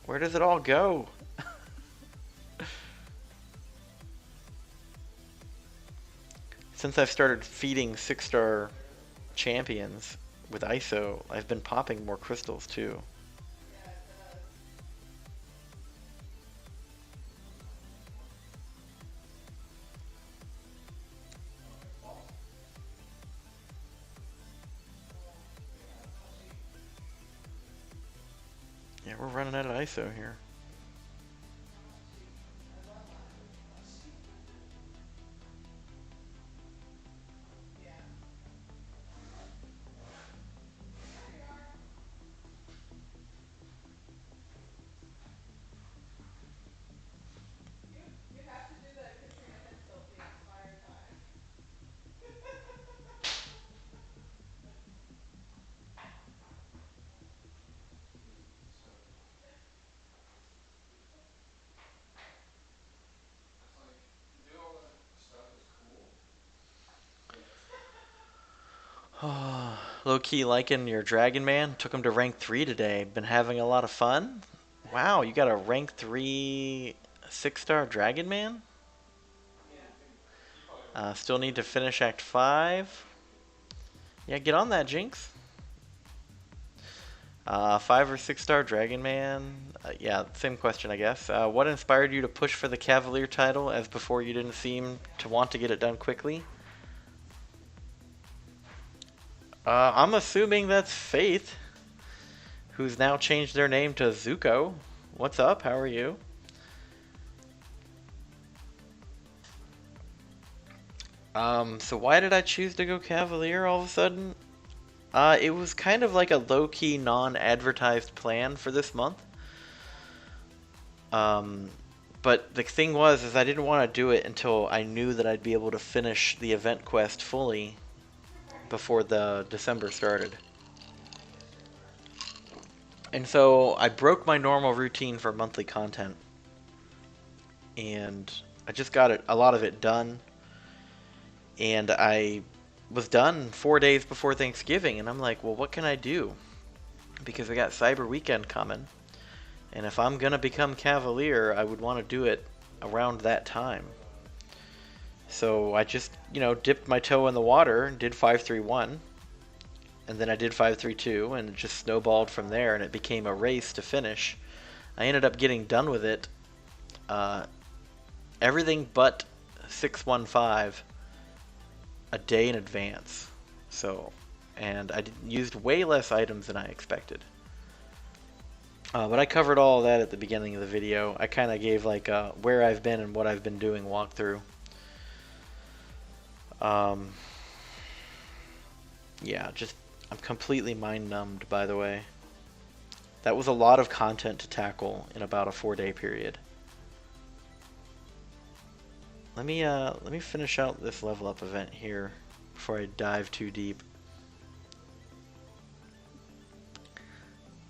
Where does it all go? Since I've started feeding 6-star champions with ISO, I've been popping more crystals too. Yeah, we're running out of ISO here. Low-key liking your Dragon Man. Took him to rank 3 today. Been having a lot of fun. Wow, you got a rank 3 6-star Dragon Man? Still need to finish Act 5. Yeah, get on that, Jinx. 5 or 6-star Dragon Man? Yeah, same question, I guess. What inspired you to push for the Cavalier title, as before you didn't seem to want to get it done quickly? I'm assuming that's Faith, who's now changed their name to Zuko. What's up? How are you? So why did I choose to go Cavalier all of a sudden? It was kind of like a low-key, non-advertised plan for this month. Um, but the thing was, is I didn't want to do it until I knew that I'd be able to finish the event quest fully before the December started. And so I broke my normal routine for monthly content, and I just got a lot of it done. And I was done 4 days before Thanksgiving, and I'm like, well, what can I do? Because I got Cyber Weekend coming, and if I'm gonna become Cavalier, I would want to do it around that time. So I just, dipped my toe in the water and did 531, and then I did 532, and it just snowballed from there, and it became a race to finish. I ended up getting done with it, everything but 615 a day in advance. So, and I used way less items than I expected. But I covered all of that at the beginning of the video. I kind of gave like where I've been and what I've been doing walkthrough. Yeah, just I'm completely mind numbed, by the way. That was a lot of content to tackle in about a 4-day period. Let me finish out this level up event here before I dive too deep.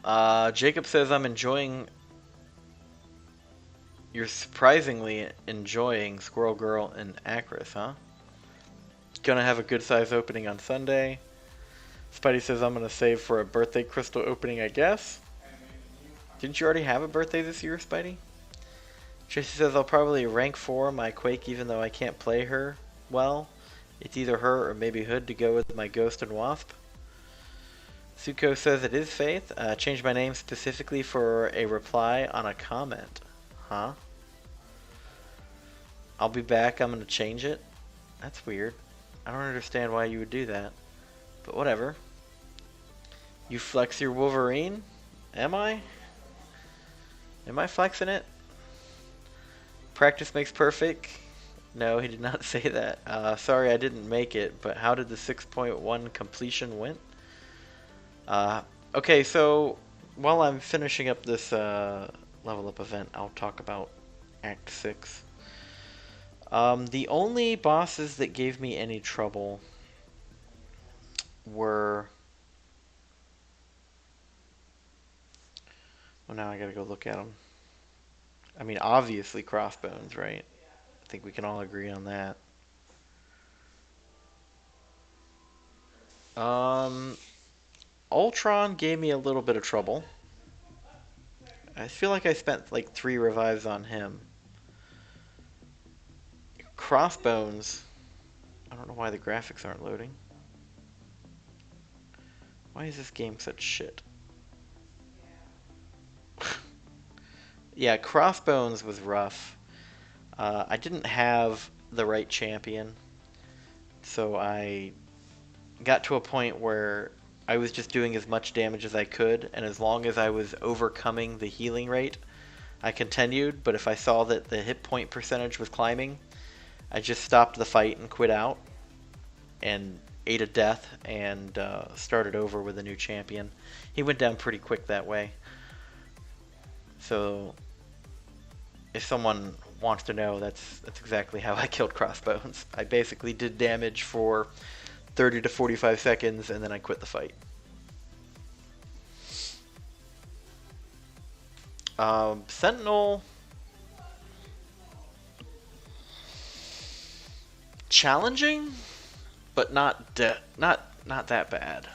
Jacob says I'm enjoying. You're surprisingly enjoying Squirrel Girl and Acris, huh? Gonna have a good size opening on Sunday. Spidey says I'm gonna save for a birthday crystal opening, I guess. Didn't you already have a birthday this year, Spidey? Tracy says I'll probably rank 4 my Quake even though I can't play her well. It's either her or maybe Hood to go with my Ghost and Wasp. Suko says it is Faith. Changed my name specifically for a reply on a comment. Huh? I'll be back. I'm going to change it. That's weird. I don't understand why you would do that. But whatever. You flex your Wolverine? Am I? Am I flexing it? Practice makes perfect. No, he did not say that. Sorry I didn't make it, but how did the 6.1 completion went? Okay, so while I'm finishing up this level up event, I'll talk about Act 6. The only bosses that gave me any trouble were... Well, now I gotta go look at them. I mean, obviously Crossbones, right? I think we can all agree on that. Ultron gave me a little bit of trouble. I feel like I spent like 3 revives on him. Crossbones, I don't know why the graphics aren't loading. Why is this game such shit? Yeah, Crossbones was rough. I didn't have the right champion, so I got to a point where I was just doing as much damage as I could, and as long as I was overcoming the healing rate, I continued, but if I saw that the hit point percentage was climbing, I just stopped the fight and quit out, and ate a death, and started over with a new champion. He went down pretty quick that way. So, if someone wants to know, that's exactly how I killed Crossbones. I basically did damage for 30 to 45 seconds, and then I quit the fight. Sentinel, challenging, but not that bad.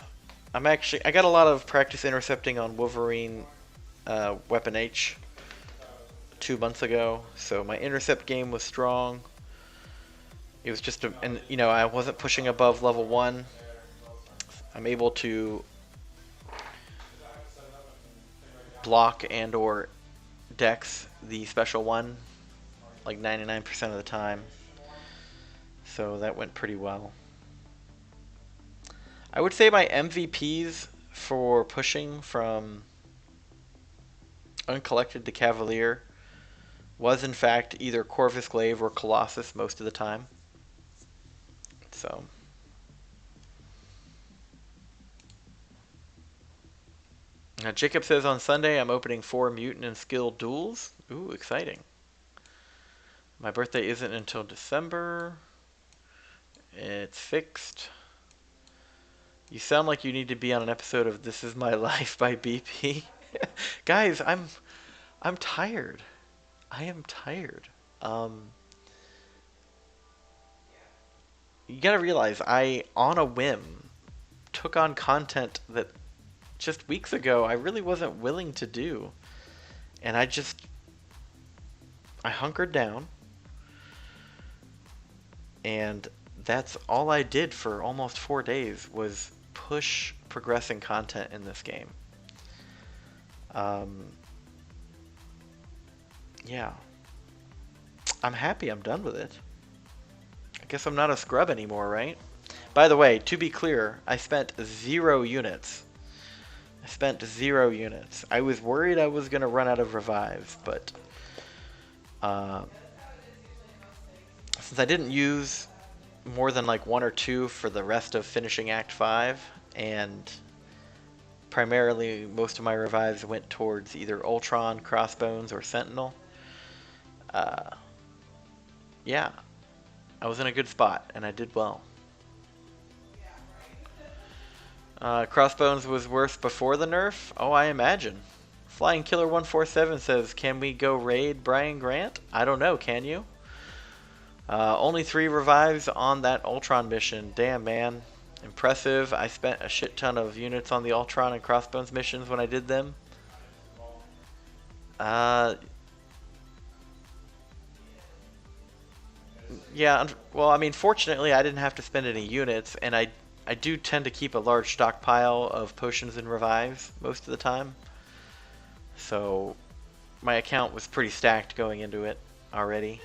I got a lot of practice intercepting on Wolverine Weapon H 2 months ago, so my intercept game was strong. It was just I wasn't pushing above level 1. I'm able to block and or dex the special one like 99% of the time. So that went pretty well. I would say my MVPs for pushing from Uncollected to Cavalier was in fact either Corvus Glaive or Colossus most of the time. So, now Jacob says on Sunday I'm opening 4 mutant and skill duels. Ooh, exciting. My birthday isn't until December. It's fixed. You sound like you need to be on an episode of This Is My Life by BP. Guys, I'm tired. I am tired. Um, you gotta realize I, on a whim, took on content that just weeks ago I really wasn't willing to do. And I hunkered down, and that's all I did for almost 4 days was push progressing content in this game. Um, yeah. I'm happy I'm done with it. I guess I'm not a scrub anymore, right? By the way, to be clear, I spent 0 units. I spent 0 units. I was worried I was going to run out of revives, but uh, since I didn't use more than like 1 or 2 for the rest of finishing Act 5, and primarily most of my revives went towards either Ultron, Crossbones, or Sentinel, yeah, I was in a good spot, and I did well. Crossbones was worse before the nerf? Oh, I imagine. Flying Killer 147 says, can we go raid Brian Grant? I don't know, can you? Only 3 revives on that Ultron mission. Damn, man. Impressive. I spent a shit ton of units on the Ultron and Crossbones missions when I did them. Yeah, well, I mean, fortunately, I didn't have to spend any units, and I do tend to keep a large stockpile of potions and revives most of the time. So my account was pretty stacked going into it already.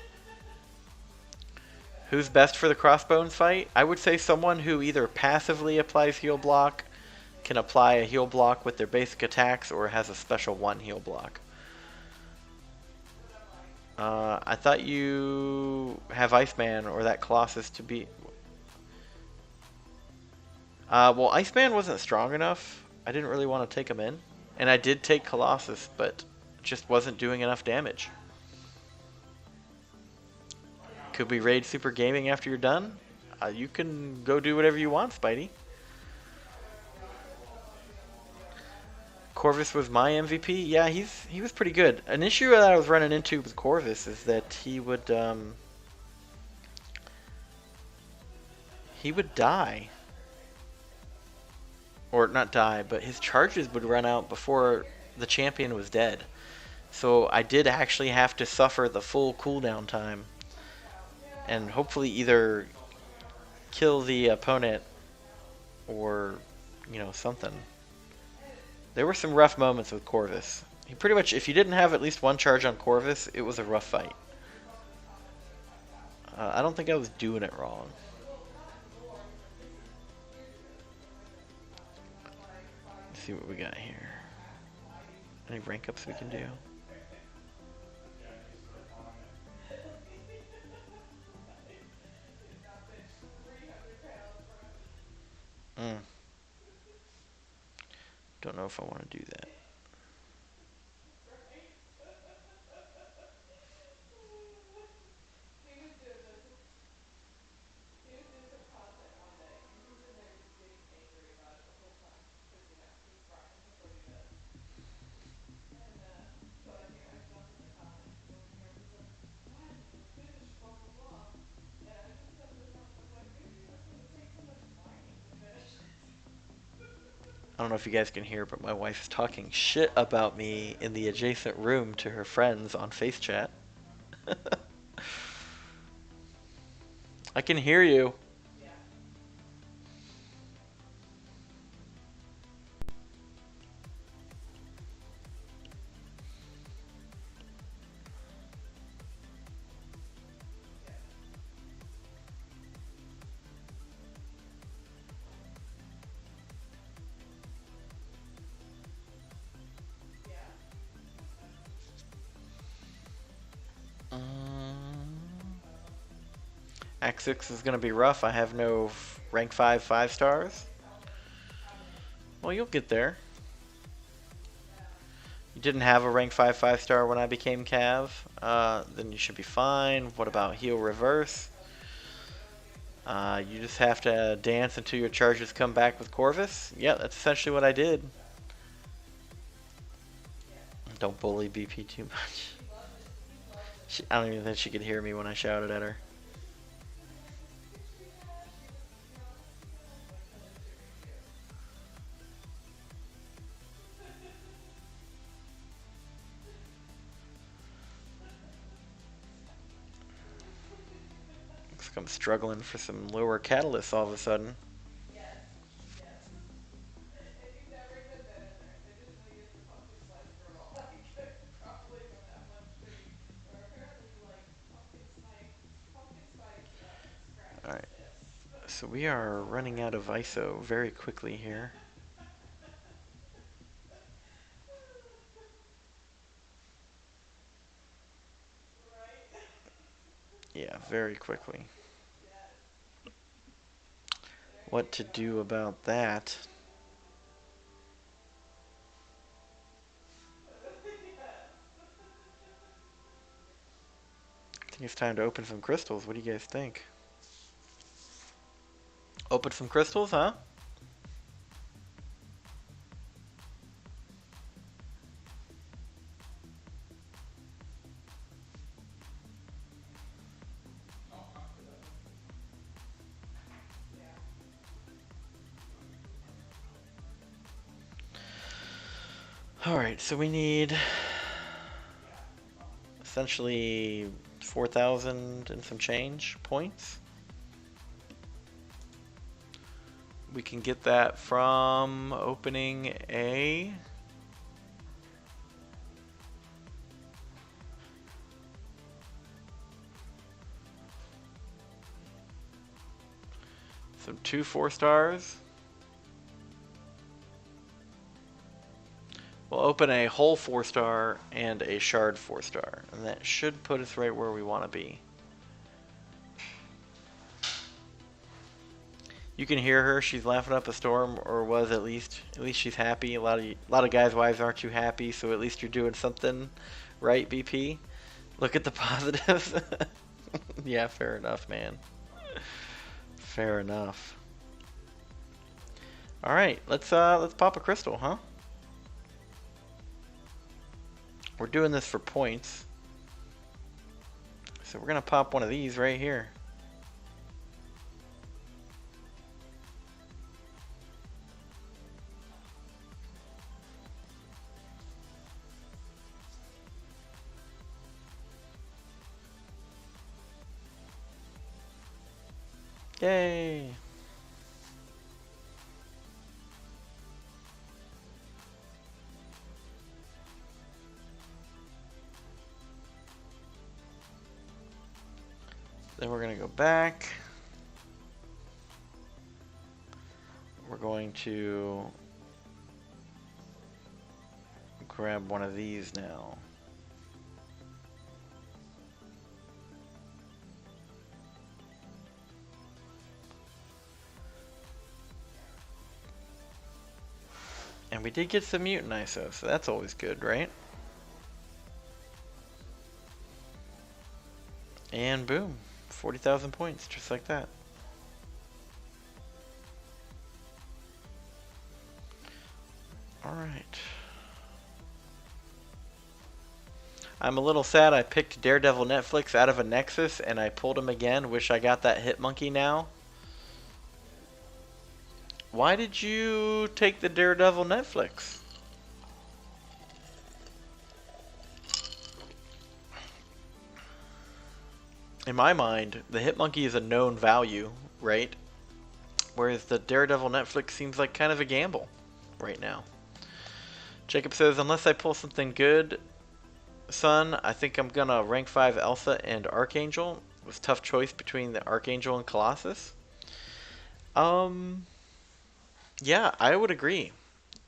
Who's best for the Crossbones fight? I would say someone who either passively applies heal block, can apply a heal block with their basic attacks, or has a special 1 heal block. I thought you have Iceman or that Colossus to be... well, Iceman wasn't strong enough. I didn't really want to take him in. And I did take Colossus, but just wasn't doing enough damage. Could we raid Super Gaming after you're done? You can go do whatever you want, Spidey. Corvus was my MVP. Yeah, he was pretty good. An issue that I was running into with Corvus is that he would die. Or not die, but his charges would run out before the champion was dead. So I did actually have to suffer the full cooldown time and hopefully either kill the opponent or, you know, something. There were some rough moments with Corvus. He pretty much, if you didn't have at least 1 charge on Corvus, it was a rough fight. I don't think I was doing it wrong. Let's see what we got here. Any rank ups we can do? Don't know if I want to do that. I don't know if you guys can hear, but my wife's talking shit about me in the adjacent room to her friends on Face Chat. I can hear you. Act 6 is going to be rough. I have no rank 5 5-stars. Well, you'll get there. You didn't have a rank 5 5-star when I became Cav. Then you should be fine. What about heal reverse? You just have to dance until your charges come back with Corvus. Yeah, that's essentially what I did. Don't bully BP too much. I don't even think she could hear me when I shouted at her. Looks like I'm struggling for some lower catalysts all of a sudden. Alright, so we are running out of ISO very quickly here. Yeah, very quickly. What to do about that? I think it's time to open some crystals. What do you guys think? Open some crystals, huh? Alright, so we need essentially 4,000 and some change points. We can get that from opening a some 2 4-stars. We'll open a whole 4-star and a shard 4-star, and that should put us right where we want to be. You can hear her; she's laughing up a storm, or was at least. At least she's happy. A lot of guys' wives aren't too happy, so at least you're doing something right, BP. Look at the positives. Yeah, fair enough, man. Fair enough. All right, let's pop a crystal, huh? We're doing this for points. So we're gonna pop one of these right here. Yay! Then we're going to go back. We're going to grab one of these now. And we did get some mutant ISO, so that's always good, right? And boom, 40,000 points, just like that. Alright. I'm a little sad I picked Daredevil Netflix out of a Nexus and I pulled him again. Wish I got that hit monkey now. Why did you take the Daredevil Netflix? In my mind, the hit monkey is a known value, right? Whereas the Daredevil Netflix seems like kind of a gamble right now. Jacob says, unless I pull something good, son, I think I'm gonna rank 5 Elsa and Archangel. It was a tough choice between the Archangel and Colossus. Yeah, I would agree.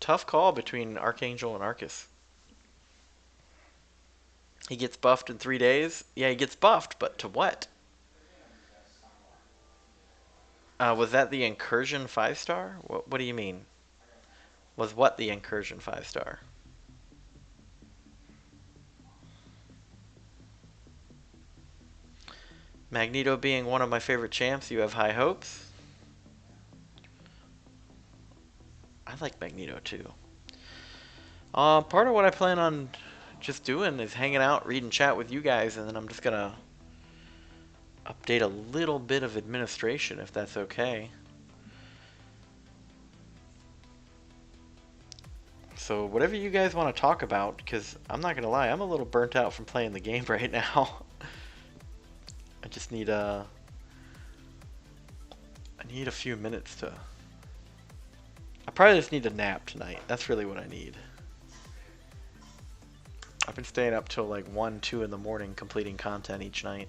Tough call between Archangel and Arcus. He gets buffed in 3 days. Yeah, he gets buffed, but to what? Was that the Incursion 5-star? What do you mean? Was what the Incursion 5-star? Magneto being one of my favorite champs, you have high hopes? I like Magneto too. Part of what I plan on just doing is hanging out, reading chat with you guys, and then I'm just gonna update a little bit of administration if that's okay. So whatever you guys want to talk about, because I'm not gonna lie, I'm a little burnt out from playing the game right now. I just need I need a few minutes to. I probably just need a nap tonight. That's really what I need. I've been staying up till like 1, 2 in the morning completing content each night.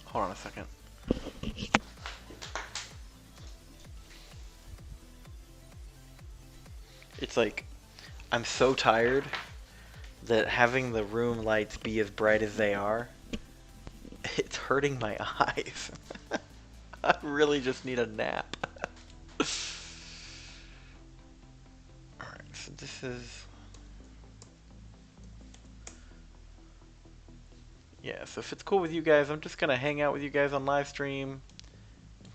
Hold on a second. It's like, I'm so tired that having the room lights be as bright as they are, it's hurting my eyes. I really just need a nap. Alright, so this is... Yeah, so if it's cool with you guys, I'm just gonna hang out with you guys on live stream,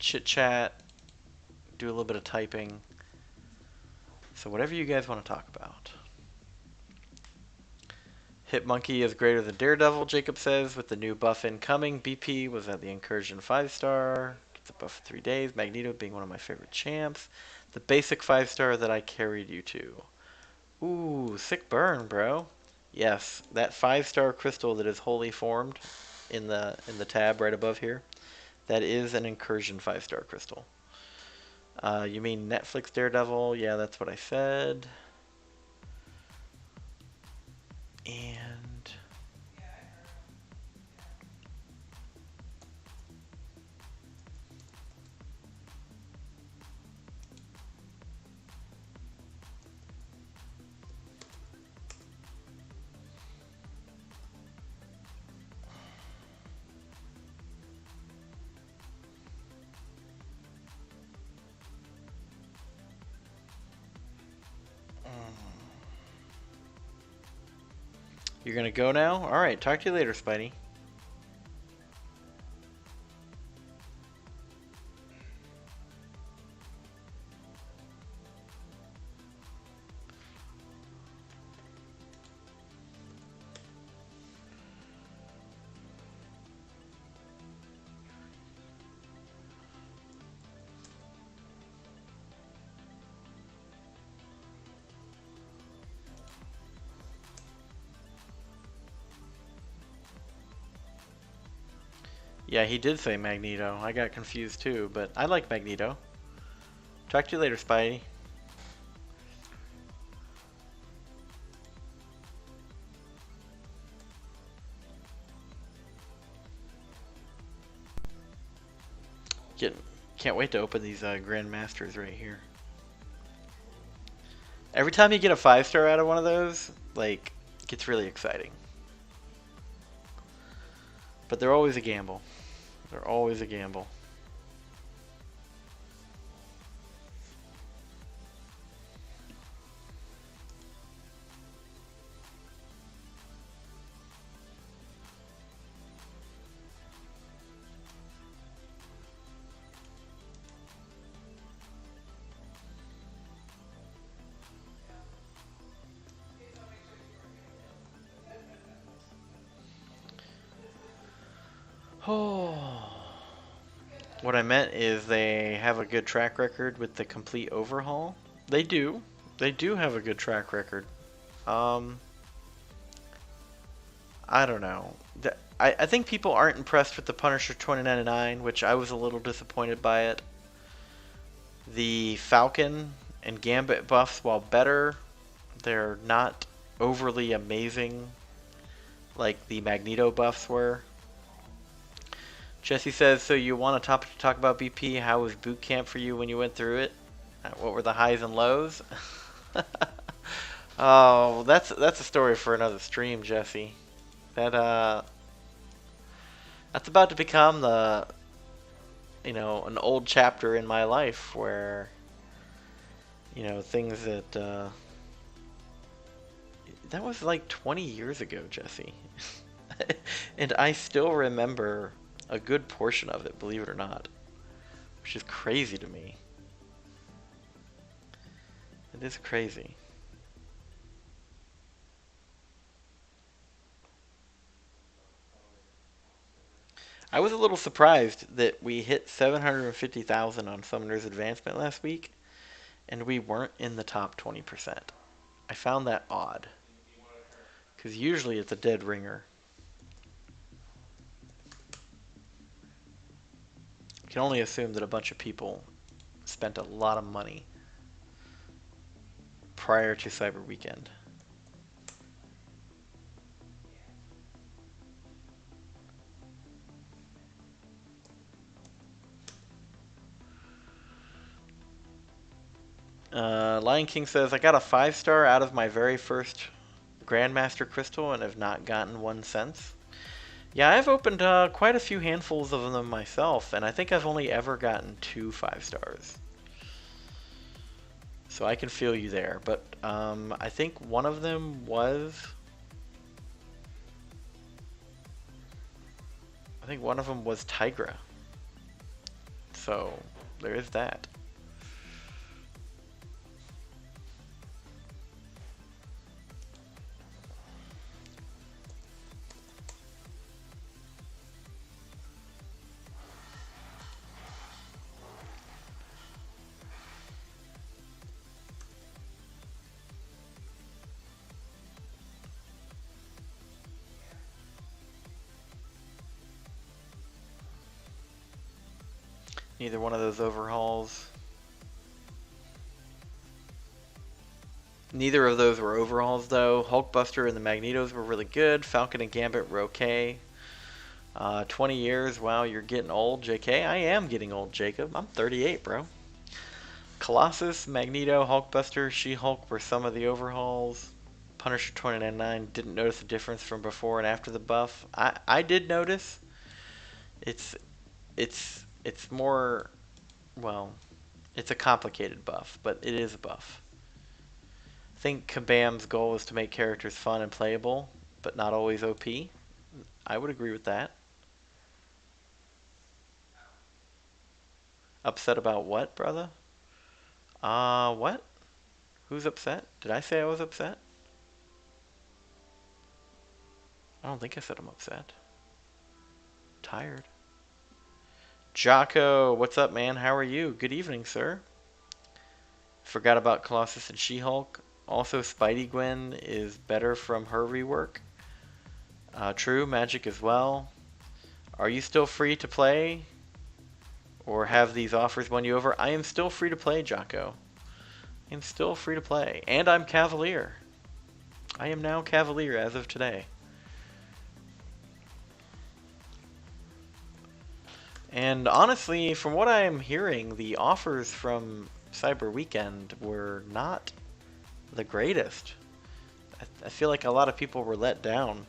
chit chat, do a little bit of typing. So whatever you guys want to talk about. Hitmonkey is greater than Daredevil, Jacob says, with the new buff incoming. BP was at the Incursion 5-star. Gets a buff for 3 days. Magneto being one of my favorite champs. The basic 5-star that I carried you to. Ooh, sick burn, bro. Yes, that 5-star crystal that is wholly formed in the tab right above here, that is an Incursion 5-star crystal. You mean Netflix Daredevil? Yeah, that's what I said. And you're gonna go now? Alright, talk to you later, Spidey. Yeah, he did say Magneto. I got confused too, but I like Magneto. Talk to you later, Spidey. Can't wait to open these Grandmasters right here. Every time you get a 5-star out of one of those, like, it gets really exciting. But they're always a gamble. They're always a gamble. Oh. What I meant is they have a good track record with the complete overhaul. They do. They do have a good track record. I don't know. I think people aren't impressed with the Punisher 2099, which I was a little disappointed by it. The Falcon and Gambit buffs, while better, They're not overly amazing like the Magneto buffs were. Jesse says, so you want to talk about BP? How was boot camp for you when you went through it? What were the highs and lows? Oh, that's a story for another stream, Jesse. That's about to become an old chapter in my life where, things that was like 20 years ago, Jesse. And I still remember a good portion of it, believe it or not, which is crazy to me. It is crazy. I was a little surprised that we hit 750,000 on Summoner's Advancement last week, and we weren't in the top 20%. I found that odd, because usually it's a dead ringer. I can only assume that a bunch of people spent a lot of money prior to Cyber Weekend. Lion King says, I got a 5-star out of my very first Grandmaster Crystal and have not gotten one since. Yeah, I've opened quite a few handfuls of them myself, and I think I've only ever gotten 2 5-stars. So I can feel you there, but I think one of them was... Tigra. So there is that. Neither one of those overhauls. Neither of those were overhauls, though. Hulkbuster and the Magnetos were really good. Falcon and Gambit were okay. 20 years, wow, you're getting old, JK. I am getting old, Jacob. I'm 38, bro. Colossus, Magneto, Hulkbuster, She-Hulk were some of the overhauls. Punisher 2099 didn't notice the difference from before and after the buff. I did notice. It's more, well, it's a complicated buff, but it is a buff. I think Kabam's goal is to make characters fun and playable, but not always OP. I would agree with that. Upset about what, brother? What? Who's upset? Did I say I was upset? I don't think I said I'm upset. Tired. Jocko, what's up, man? How are you? Good evening, sir. Forgot about Colossus and She-Hulk. Also, Spidey Gwen is better from her rework. True, Magic as well. Are you still free to play? Or have these offers won you over? I am still free to play, Jocko. I am still free to play. And I'm Cavalier. I am now Cavalier as of today. And honestly, from what I am hearing, the offers from Cyber Weekend were not the greatest. I feel like a lot of people were let down.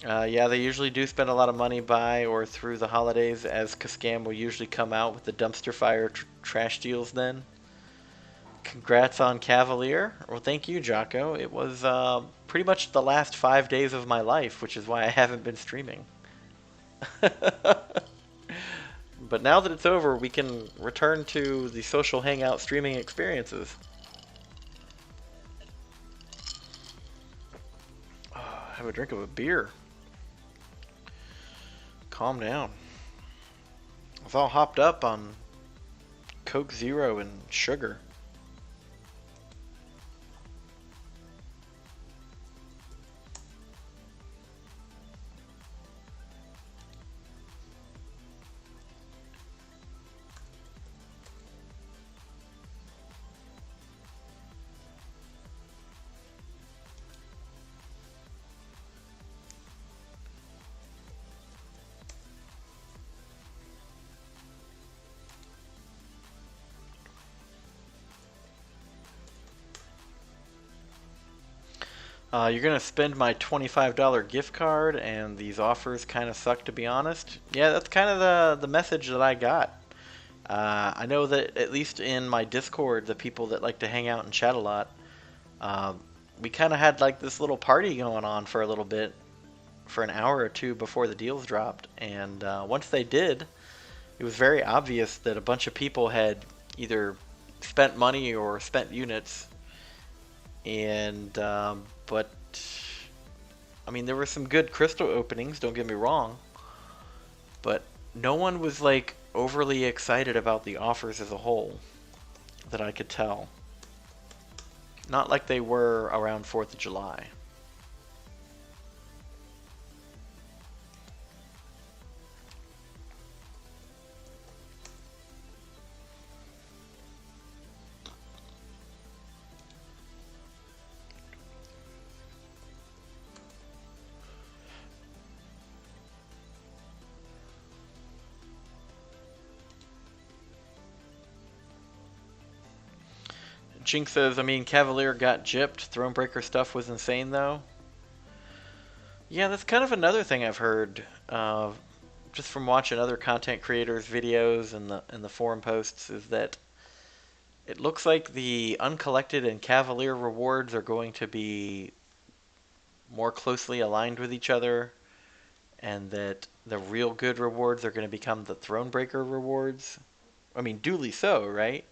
Yeah, they usually do spend a lot of money by or through the holidays, as Cascam will usually come out with the dumpster fire trash deals then. Congrats on Cavalier. Well, thank you, Jocko. It was pretty much the last 5 days of my life, which is why I haven't been streaming. But now that it's over, we can return to the social hangout streaming experiences. Have a drink of a beer. Calm down. I was all hopped up on Coke Zero and sugar. You're gonna spend my $25 gift card, and these offers kind of suck, to be honest. Yeah, that's kind of the message that I got. I know that at least in my Discord, the people that like to hang out and chat a lot, uh, we kind of had like this little party going on for a little bit, for an hour or two before the deals dropped. And once they did, it was very obvious that a bunch of people had either spent money or spent units. And but I mean, there were some good crystal openings, don't get me wrong, but no one was like overly excited about the offers as a whole that I could tell. Not like they were around 4th of July. Jinx says, I mean, Cavalier got gypped. Thronebreaker stuff was insane, though. Yeah, that's kind of another thing I've heard, just from watching other content creators' videos and the forum posts, is that it looks like the uncollected and Cavalier rewards are going to be more closely aligned with each other, and that the real good rewards are going to become the Thronebreaker rewards. I mean, duly so, right?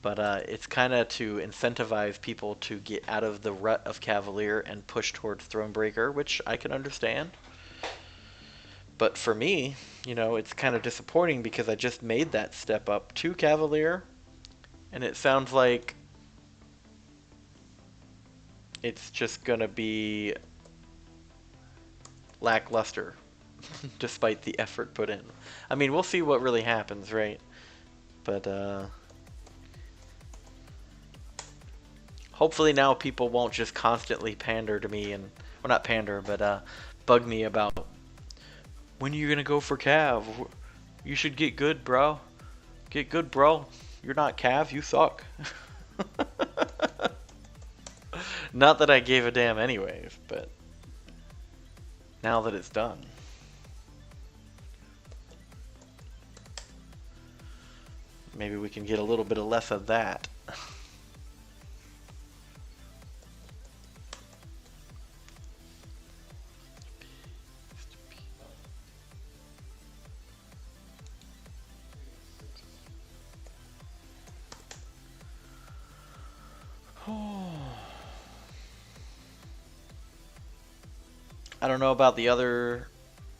But it's kind of to incentivize people to get out of the rut of Cavalier and push towards Thronebreaker, which I can understand. But for me, you know, it's kind of disappointing because I just made that step up to Cavalier, and it sounds like it's just going to be lackluster despite the effort put in. I mean, we'll see what really happens, right? But hopefully now people won't just constantly pander to me and, well, not pander, but bug me about, when are you gonna go for Cav? You should get good, bro. Get good, bro. You're not Cav, you suck. Not that I gave a damn anyways, but now that it's done. Maybe we can get a little bit of less of that. I don't know about the other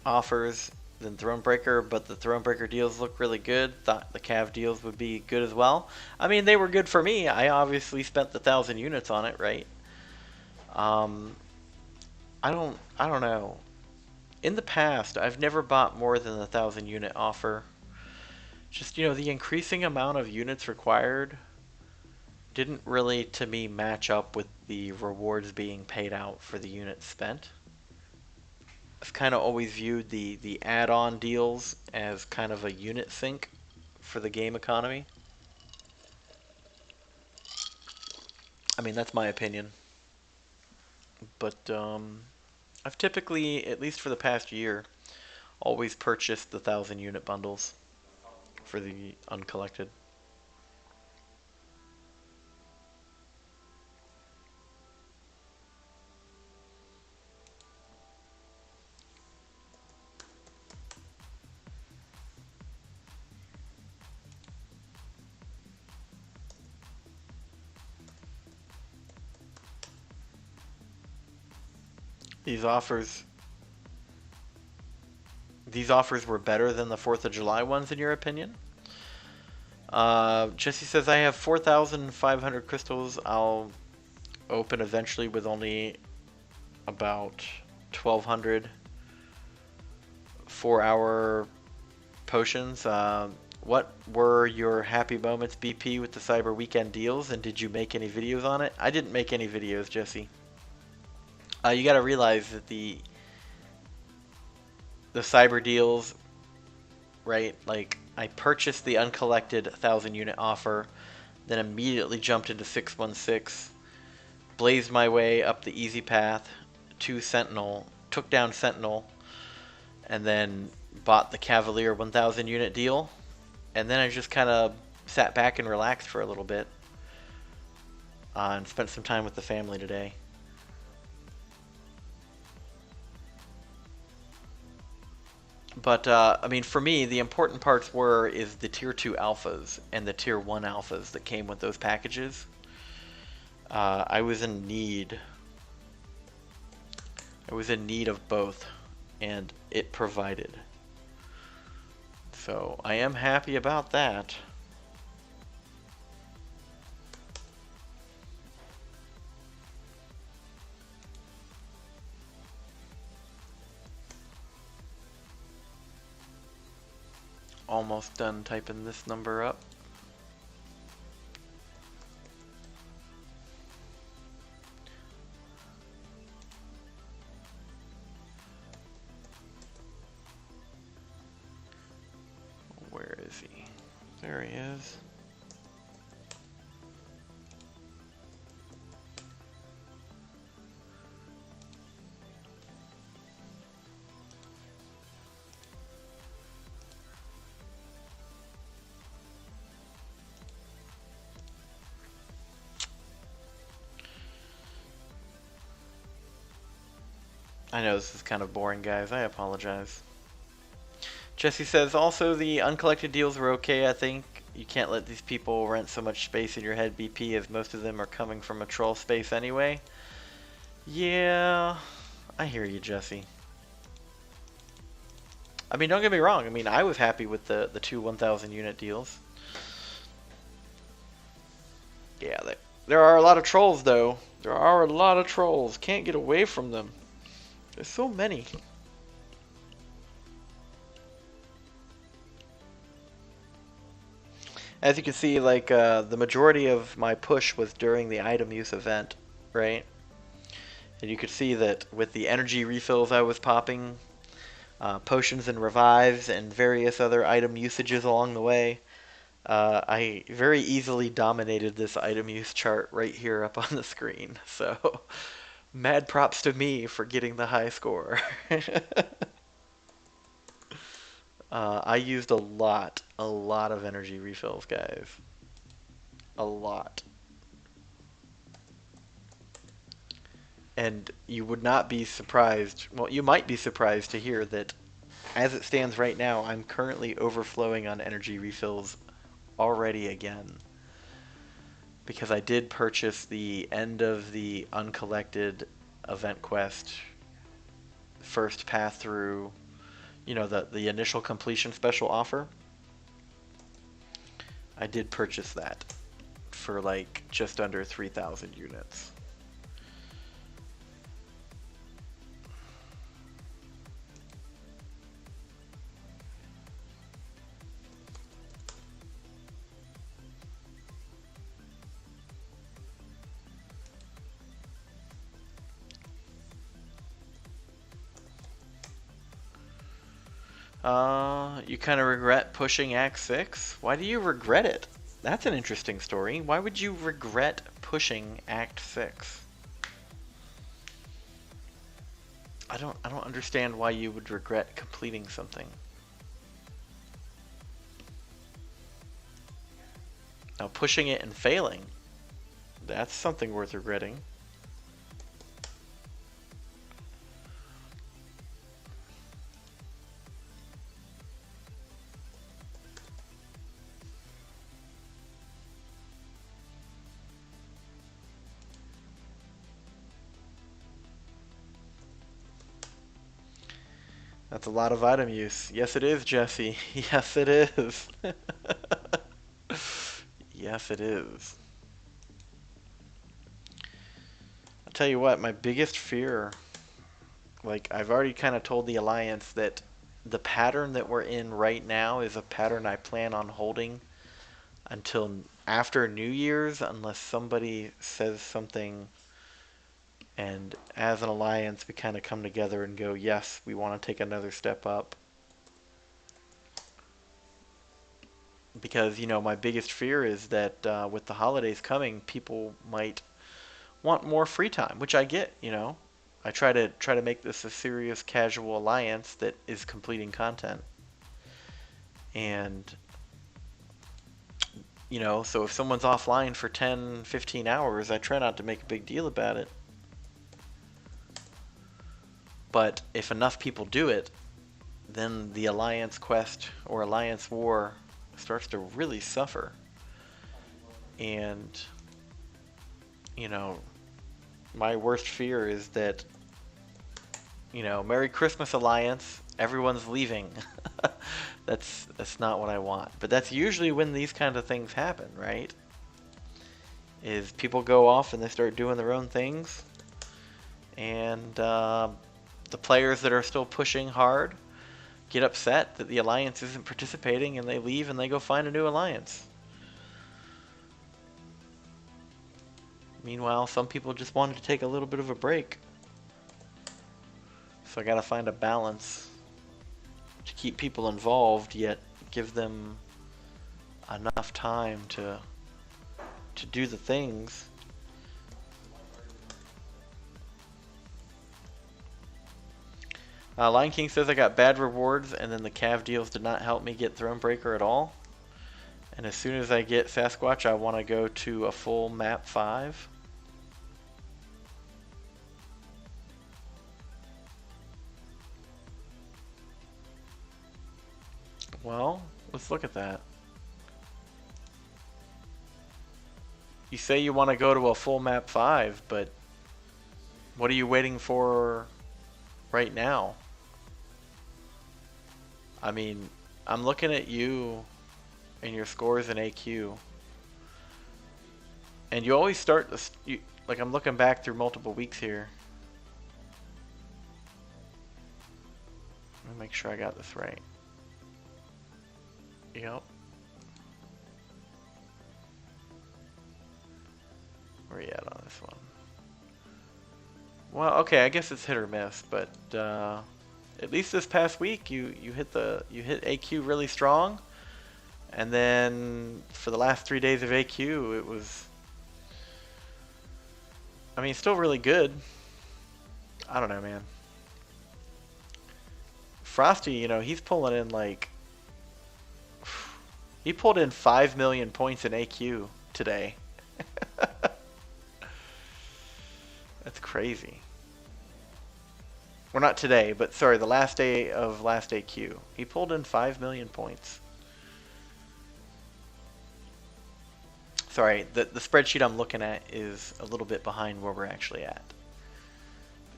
offers than Thronebreaker, but the Thronebreaker deals look really good. Thought the Cav deals would be good as well. I mean, they were good for me. I obviously spent the 1,000 units on it, right? I don't know. In the past, I've never bought more than the 1,000 unit offer. Just, you know, the increasing amount of units required didn't really, to me, match up with the rewards being paid out for the units spent. I've kind of always viewed the add-on deals as kind of a unit sink for the game economy. I mean, that's my opinion. But I've typically, at least for the past year, always purchased the 1,000 unit bundles for the uncollected. These offers were better than the 4th of July ones, in your opinion? Jesse says, I have 4,500 crystals. I'll open eventually with only about 1,200 4-hour potions. What were your happy moments, BP, with the Cyber Weekend deals, and did you make any videos on it? I didn't make any videos, Jesse. You gotta realize that the cyber deals, right? Like, I purchased the uncollected 1,000 unit offer, then immediately jumped into 616 blazed my way up the easy path to Sentinel, took down Sentinel, and then bought the Cavalier 1,000 unit deal. And then I just kind of sat back and relaxed for a little bit and spent some time with the family today. But, I mean, for me, the important parts is the Tier 2 alphas and the Tier 1 alphas that came with those packages. I was in need. I was in need of both, and it provided. So, I am happy about that. Almost done typing this number up. Where is he? There he is. I know this is kind of boring, guys. I apologize. Jesse says, also the uncollected deals were okay, I think. You can't let these people rent so much space in your head, BP, as most of them are coming from a troll space anyway. Yeah, I hear you, Jesse. I mean, don't get me wrong. I mean, I was happy with the two 1,000 unit deals. Yeah, there are a lot of trolls, though. There are a lot of trolls. Can't get away from them. There's so many. As you can see, like, the majority of my push was during the item use event, right? And you could see that with the energy refills I was popping, potions and revives, and various other item usages along the way, I very easily dominated this item use chart right here up on the screen. So, mad props to me for getting the high score. I used a lot of energy refills, guys. A lot. And you would not be surprised, well, you might be surprised to hear that as it stands right now, I'm currently overflowing on energy refills already again. Because I did purchase the end of the uncollected event quest first path through, you know, the initial completion special offer. I did purchase that for like just under 3,000 units. You kind of regret pushing Act 6? Why do you regret it? That's an interesting story. Why would you regret pushing Act 6? I don't understand why you would regret completing something. Now pushing it and failing, that's something worth regretting. That's a lot of item use. Yes, it is, Jesse. Yes, it is. Yes, it is. I'll tell you what, my biggest fear, like, I've already kind of told the Alliance that the pattern that we're in right now is a pattern I plan on holding until after New Year's, unless somebody says something. And as an alliance, we kind of come together and go, yes, we want to take another step up. Because, you know, my biggest fear is that with the holidays coming, people might want more free time, which I get, you know. I try to make this a serious casual alliance that is completing content. And you know, so if someone's offline for 10, 15 hours, I try not to make a big deal about it. But if enough people do it, then the alliance quest or alliance war starts to really suffer. And, you know, my worst fear is that, you know, Merry Christmas Alliance, everyone's leaving. That's not what I want. But that's usually when these kind of things happen, right? Is people go off and they start doing their own things, and the players that are still pushing hard get upset that the alliance isn't participating, and they leave and they go find a new alliance. Meanwhile, some people just wanted to take a little bit of a break. So I gotta find a balance to keep people involved, yet give them enough time to do the things. Lion King says I got bad rewards, and then the Cav deals did not help me get Thronebreaker at all. And as soon as I get Sasquatch, I want to go to a full map 5. Well, let's look at that. You say you want to go to a full map 5, but what are you waiting for right now? I mean, I'm looking at you and your scores in AQ, and you always start this. Like, I'm looking back through multiple weeks here. Let me make sure I got this right. Yep. Where are you at on this one? Well, okay, I guess it's hit or miss, but at least this past week you hit AQ really strong, and then for the last 3 days of AQ it was, I mean, still really good. I don't know, man. Frosty, you know, he's pulling in like, he pulled in 5 million points in AQ today. That's crazy. Well, not today, but sorry, the last day of last AQ. He pulled in 5 million points. Sorry, the spreadsheet I'm looking at is a little bit behind where we're actually at.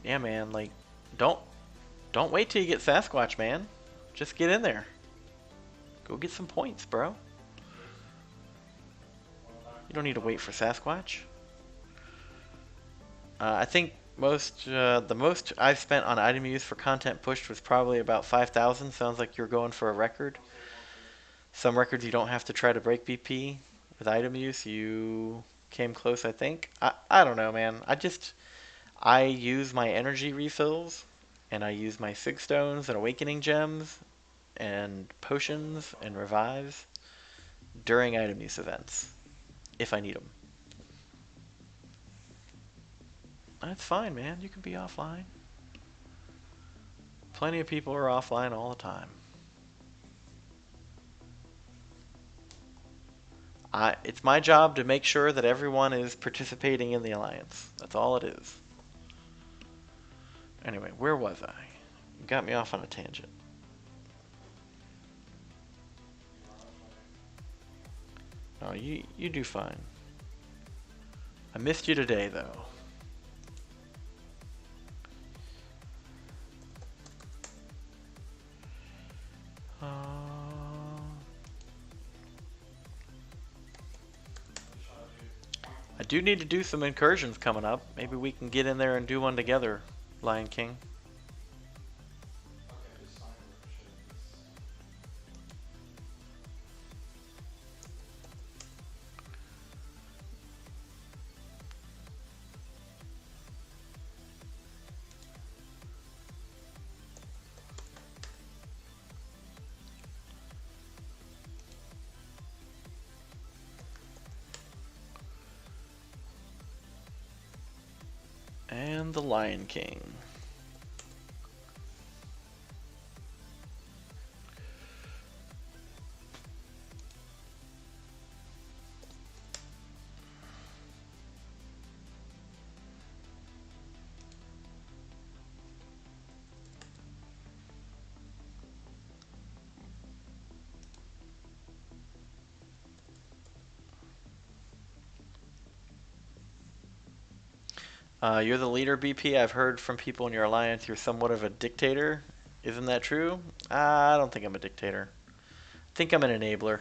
Yeah, man, like, don't wait till you get Sasquatch, man. Just get in there. Go get some points, bro. You don't need to wait for Sasquatch. I think the most I've spent on item use for content pushed was probably about 5,000. Sounds like you're going for a record. Some records you don't have to try to break BP. With item use, you came close, I think. I don't know, man. I use my energy refills, and I use my Sig Stones and Awakening Gems, and potions and revives during item use events, if I need them. That's fine, man. You can be offline. Plenty of people are offline all the time. It's my job to make sure that everyone is participating in the alliance. That's all it is. Anyway, where was I? You got me off on a tangent. No, you do fine. I missed you today, though. I do need to do some incursions coming up. Maybe we can get in there and do one together, Lion King. And the Lion King. You're the leader, BP. I've heard from people in your alliance you're somewhat of a dictator. Isn't that true? I don't think I'm a dictator. I think I'm an enabler.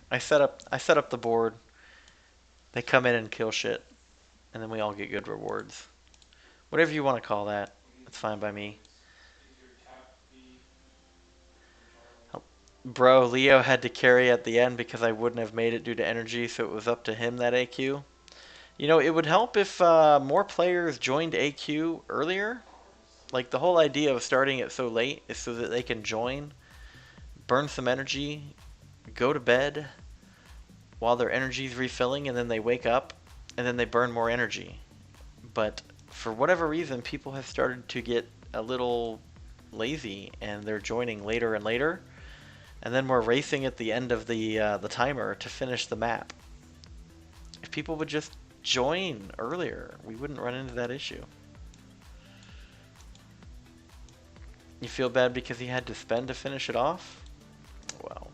I set up the board. They come in and kill shit, and then we all get good rewards. Whatever you want to call that, it's fine by me. Bro, Leo had to carry at the end because I wouldn't have made it due to energy, so it was up to him that AQ. You know, it would help if more players joined AQ earlier. Like, the whole idea of starting it so late is so that they can join, burn some energy, go to bed while their energy's refilling, and then they wake up, and then they burn more energy. But for whatever reason, people have started to get a little lazy, and they're joining later and later, and then we're racing at the end of the timer to finish the map. If people would just join earlier, we wouldn't run into that issue. You feel bad because he had to spend to finish it off? Well.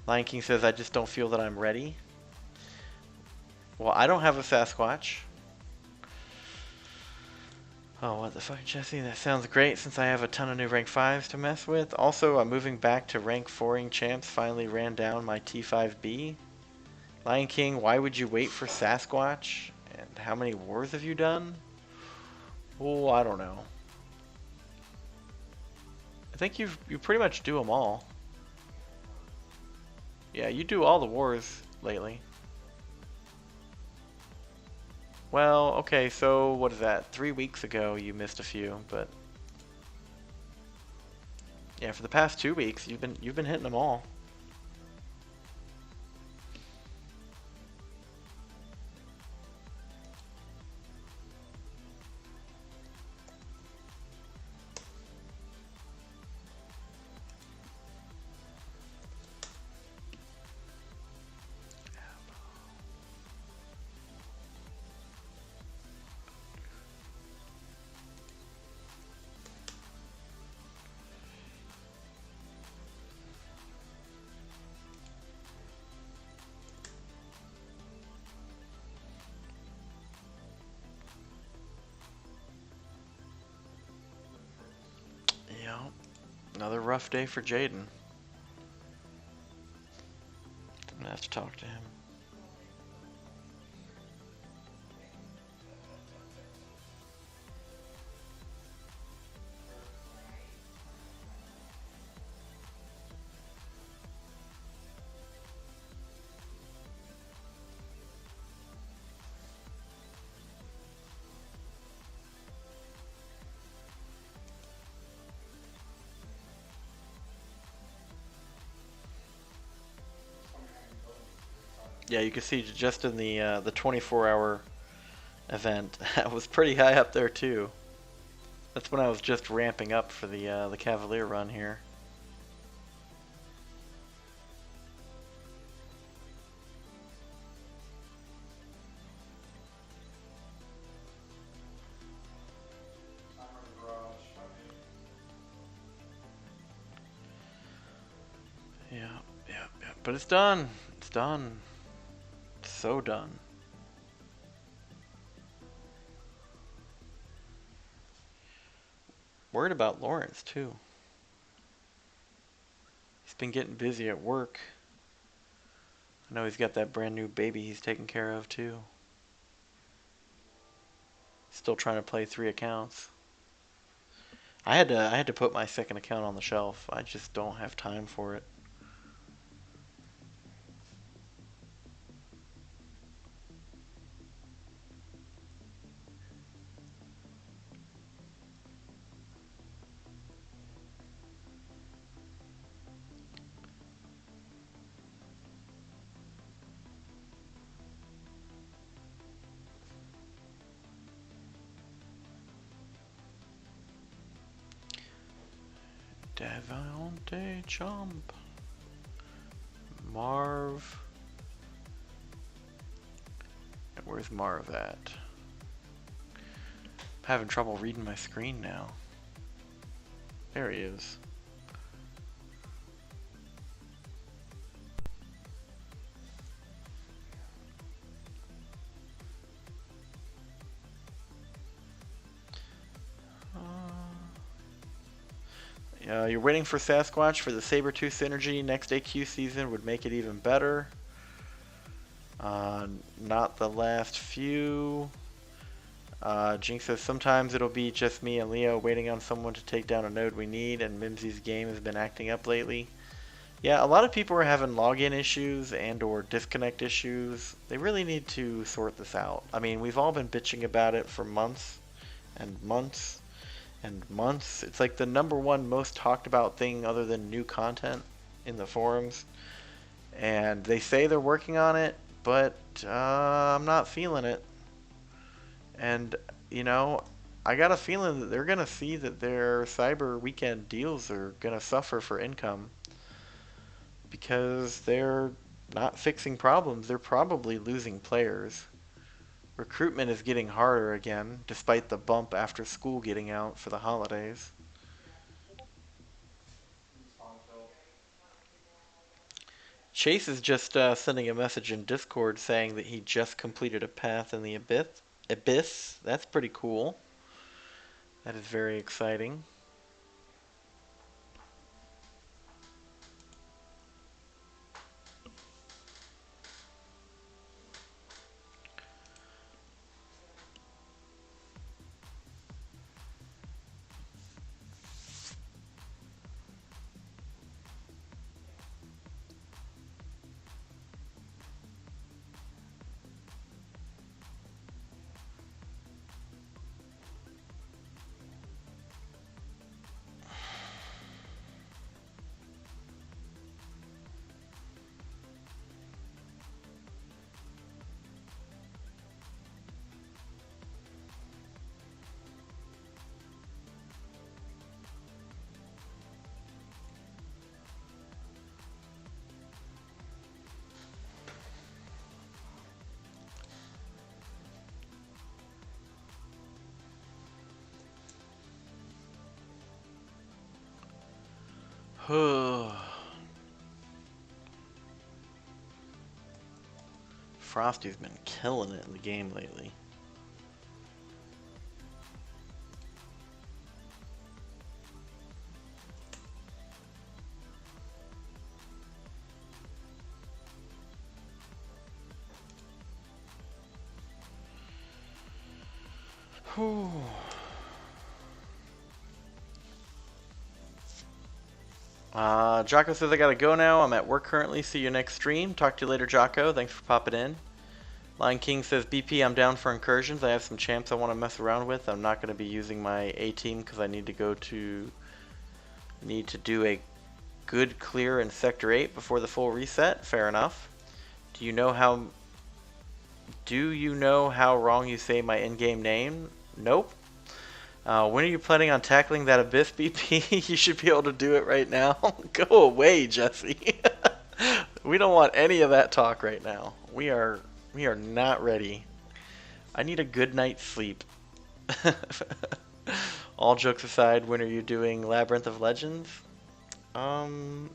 Lion King says, I just don't feel that I'm ready. Well, I don't have a Sasquatch. Oh, what the fuck, Jesse? That sounds great since I have a ton of new rank 5s to mess with. Also, I'm moving back to rank 4ing champs. Finally ran down my T5B. Lion King, why would you wait for Sasquatch? And how many wars have you done? Oh, I don't know. I think you pretty much do them all. Yeah, you do all the wars lately. Well, okay, so what is that? 3 weeks ago you missed a few, but yeah, for the past 2 weeks you've been hitting them all. Yeah, another rough day for Jaden. I'm gonna have to talk to him. Yeah, you can see just in the 24-hour event, I was pretty high up there too. That's when I was just ramping up for the Cavalier run here. Yeah, yeah, yeah. But it's done. It's done. It's so done. Worried about Lawrence too. He's been getting busy at work. I know he's got that brand new baby he's taking care of too. Still trying to play 3 accounts. I had to put my second account on the shelf. I just don't have time for it. Devontae Jump. Marv. Where's Marv at? I'm having trouble reading my screen now. There he is. You're waiting for Sasquatch for the Sabertooth synergy. Next AQ season would make it even better. Not the last few. Jinx says sometimes it'll be just me and Leo waiting on someone to take down a node we need, and Mimsy's game has been acting up lately. Yeah, a lot of people are having login issues and or disconnect issues. They really need to sort this out. I mean, we've all been bitching about it for months and months and months. It's like the #1 most talked about thing other than new content in the forums. And they say they're working on it, but I'm not feeling it. And, you know, I got a feeling that they're going to see that their Cyber Weekend deals are going to suffer for income. Because they're not fixing problems. They're probably losing players. Recruitment is getting harder again, despite the bump after school getting out for the holidays. Chase is just sending a message in Discord saying that he just completed a path in the Abyss. That's pretty cool. That is very exciting. Frosty's been killing it in the game lately. Whew. Jocko says I gotta go now. I'm at work currently. See you next stream. Talk to you later, Jocko. Thanks for popping in. Lion King says BP, I'm down for incursions. I have some champs I want to mess around with. I'm not going to be using my A team because I need to do a good clear in Sector 8 before the full reset. Fair enough. Do you know how wrong you say my in-game name? Nope. When are you planning on tackling that Abyss, BP? You should be able to do it right now. Go away, Jesse. We don't want any of that talk right now. We are not ready. I need a good night's sleep. All jokes aside, when are you doing Labyrinth of Legends? You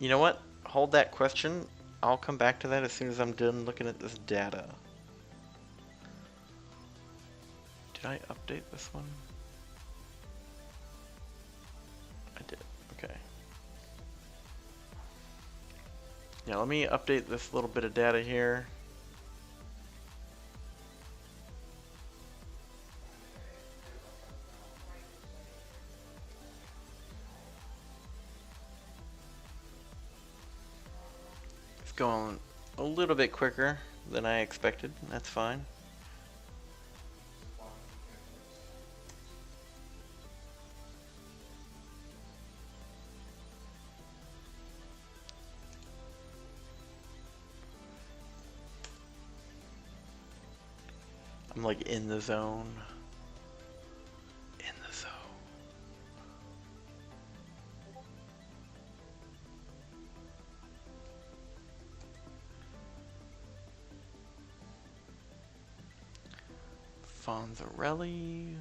know what? Hold that question. I'll come back to that as soon as I'm done looking at this data. Did I update this one? I did. Okay. Yeah, let me update this little bit of data here. It's going a little bit quicker than I expected. That's fine. I'm like in the zone. In the zone. Fonzarelli.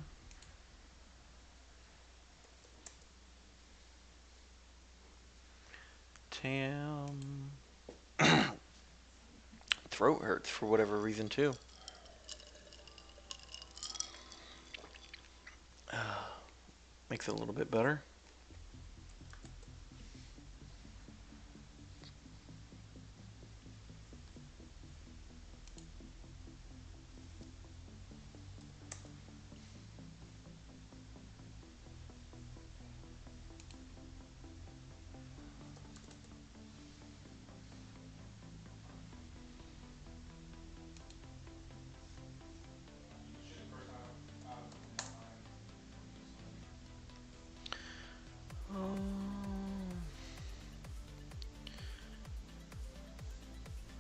Tam. Throat hurts for whatever reason too. Makes it a little bit better.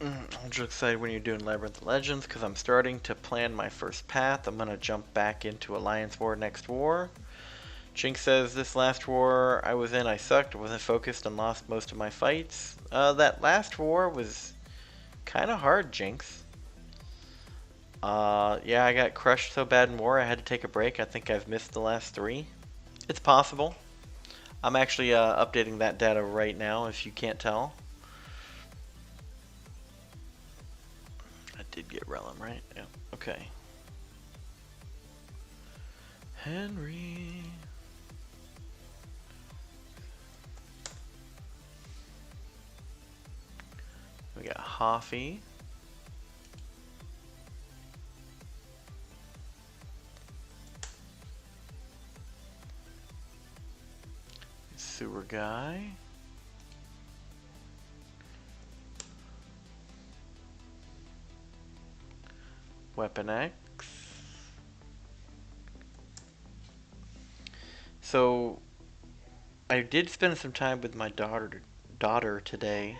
I'm just excited when you're doing Labyrinth of Legends because I'm starting to plan my first path. I'm going to jump back into Alliance War next war. Jinx says, this last war I was in, I sucked, wasn't focused, and lost most of my fights. That last war was kind of hard, Jinx. Yeah, I got crushed so bad in war I had to take a break. I think I've missed the last 3. It's possible. I'm actually updating that data right now, if you can't tell. I did get Relum, right? Yeah, okay. Henry. We got Hoffy. Sewer guy. Weapon X. So I did spend some time with my daughter today,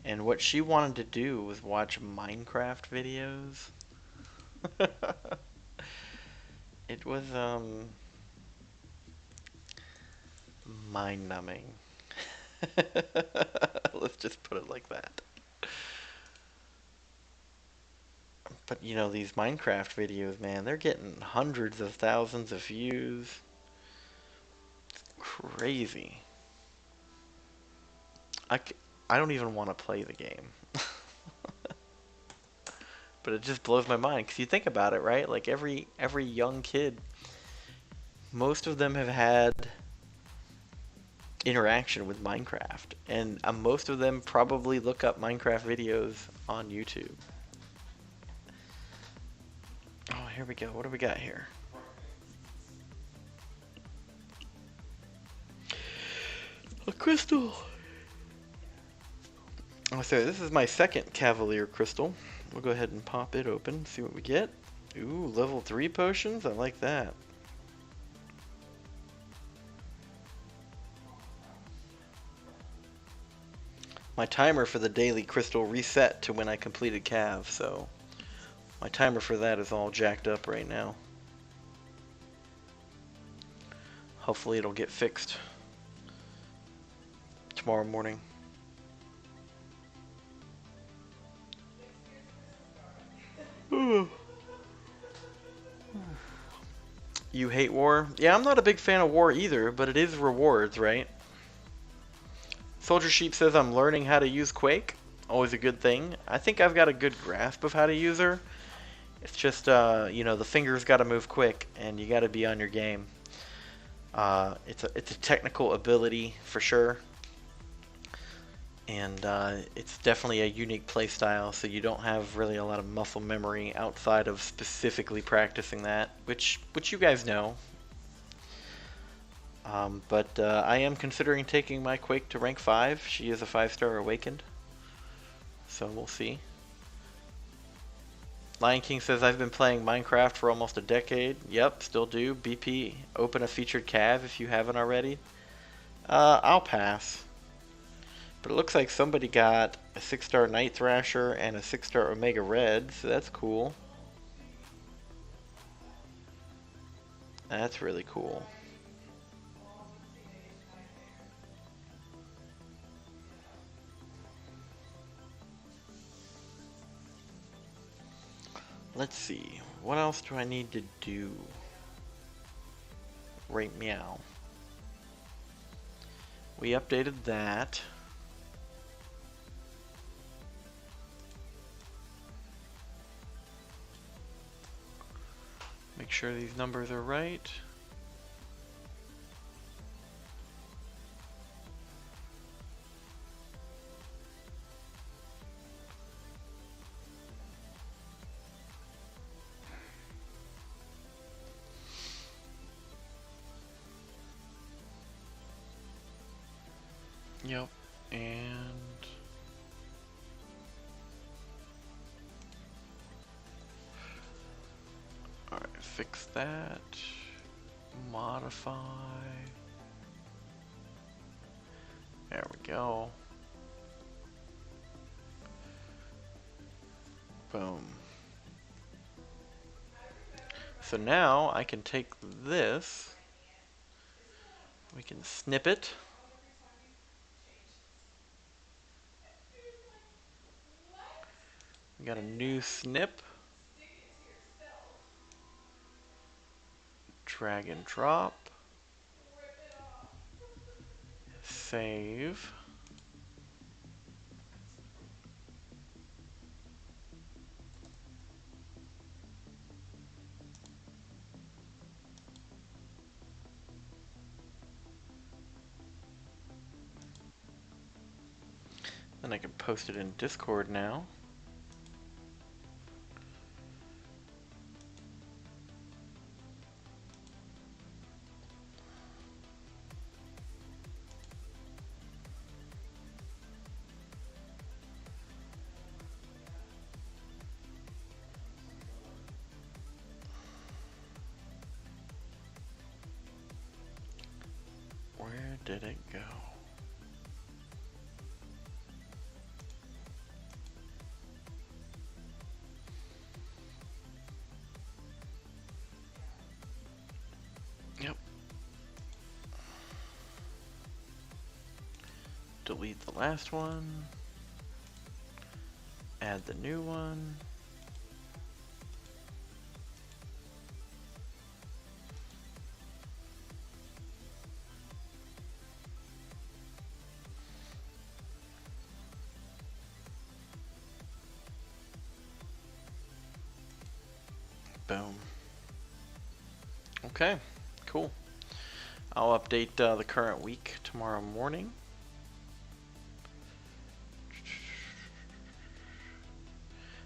and what she wanted to do was watch Minecraft videos. It was mind-numbing. Let's just put it like that. But you know, these Minecraft videos, man, they're getting hundreds of thousands of views. It's crazy. I don't even want to play the game. But it just blows my mind because you think about it, right? Like every young kid, most of them have had interaction with Minecraft, and most of them probably look up Minecraft videos on YouTube. Oh, here we go. What do we got here? A crystal. Oh, so this is my second Cavalier crystal. We'll go ahead and pop it open, see what we get. Ooh, level 3 potions? I like that. My timer for the daily crystal reset to when I completed Cav, so my timer for that is all jacked up right now. Hopefully it'll get fixed tomorrow morning. You hate war? Yeah, I'm not a big fan of war either, but it is rewards, right? Soldier Sheep says I'm learning how to use Quake. Always a good thing. I think I've got a good grasp of how to use her. It's just, you know, the fingers got to move quick, and you got to be on your game. It's a technical ability for sure, and it's definitely a unique play style. So you don't have really a lot of muscle memory outside of specifically practicing that, which you guys know. But I am considering taking my Quake to rank 5. She is a 5-star awakened, so we'll see. Lion King says, I've been playing Minecraft for almost a decade. Yep, still do. BP, open a featured Cav if you haven't already. I'll pass. But it looks like somebody got a 6-star Night Thrasher and a 6-star Omega Red, so that's cool. That's really cool. Let's see. what else do I need to do? Right, meow. We updated that. Make sure these numbers are right. Yep, and alright, fix that. Modify. There we go. Boom. So now I can take this, we can snip it. We got a new snip. Drag and drop. Save. Then I can post it in Discord now. Where did it go? Yep. Delete the last one. Add the new one. Boom. Okay, cool. I'll update the current week tomorrow morning.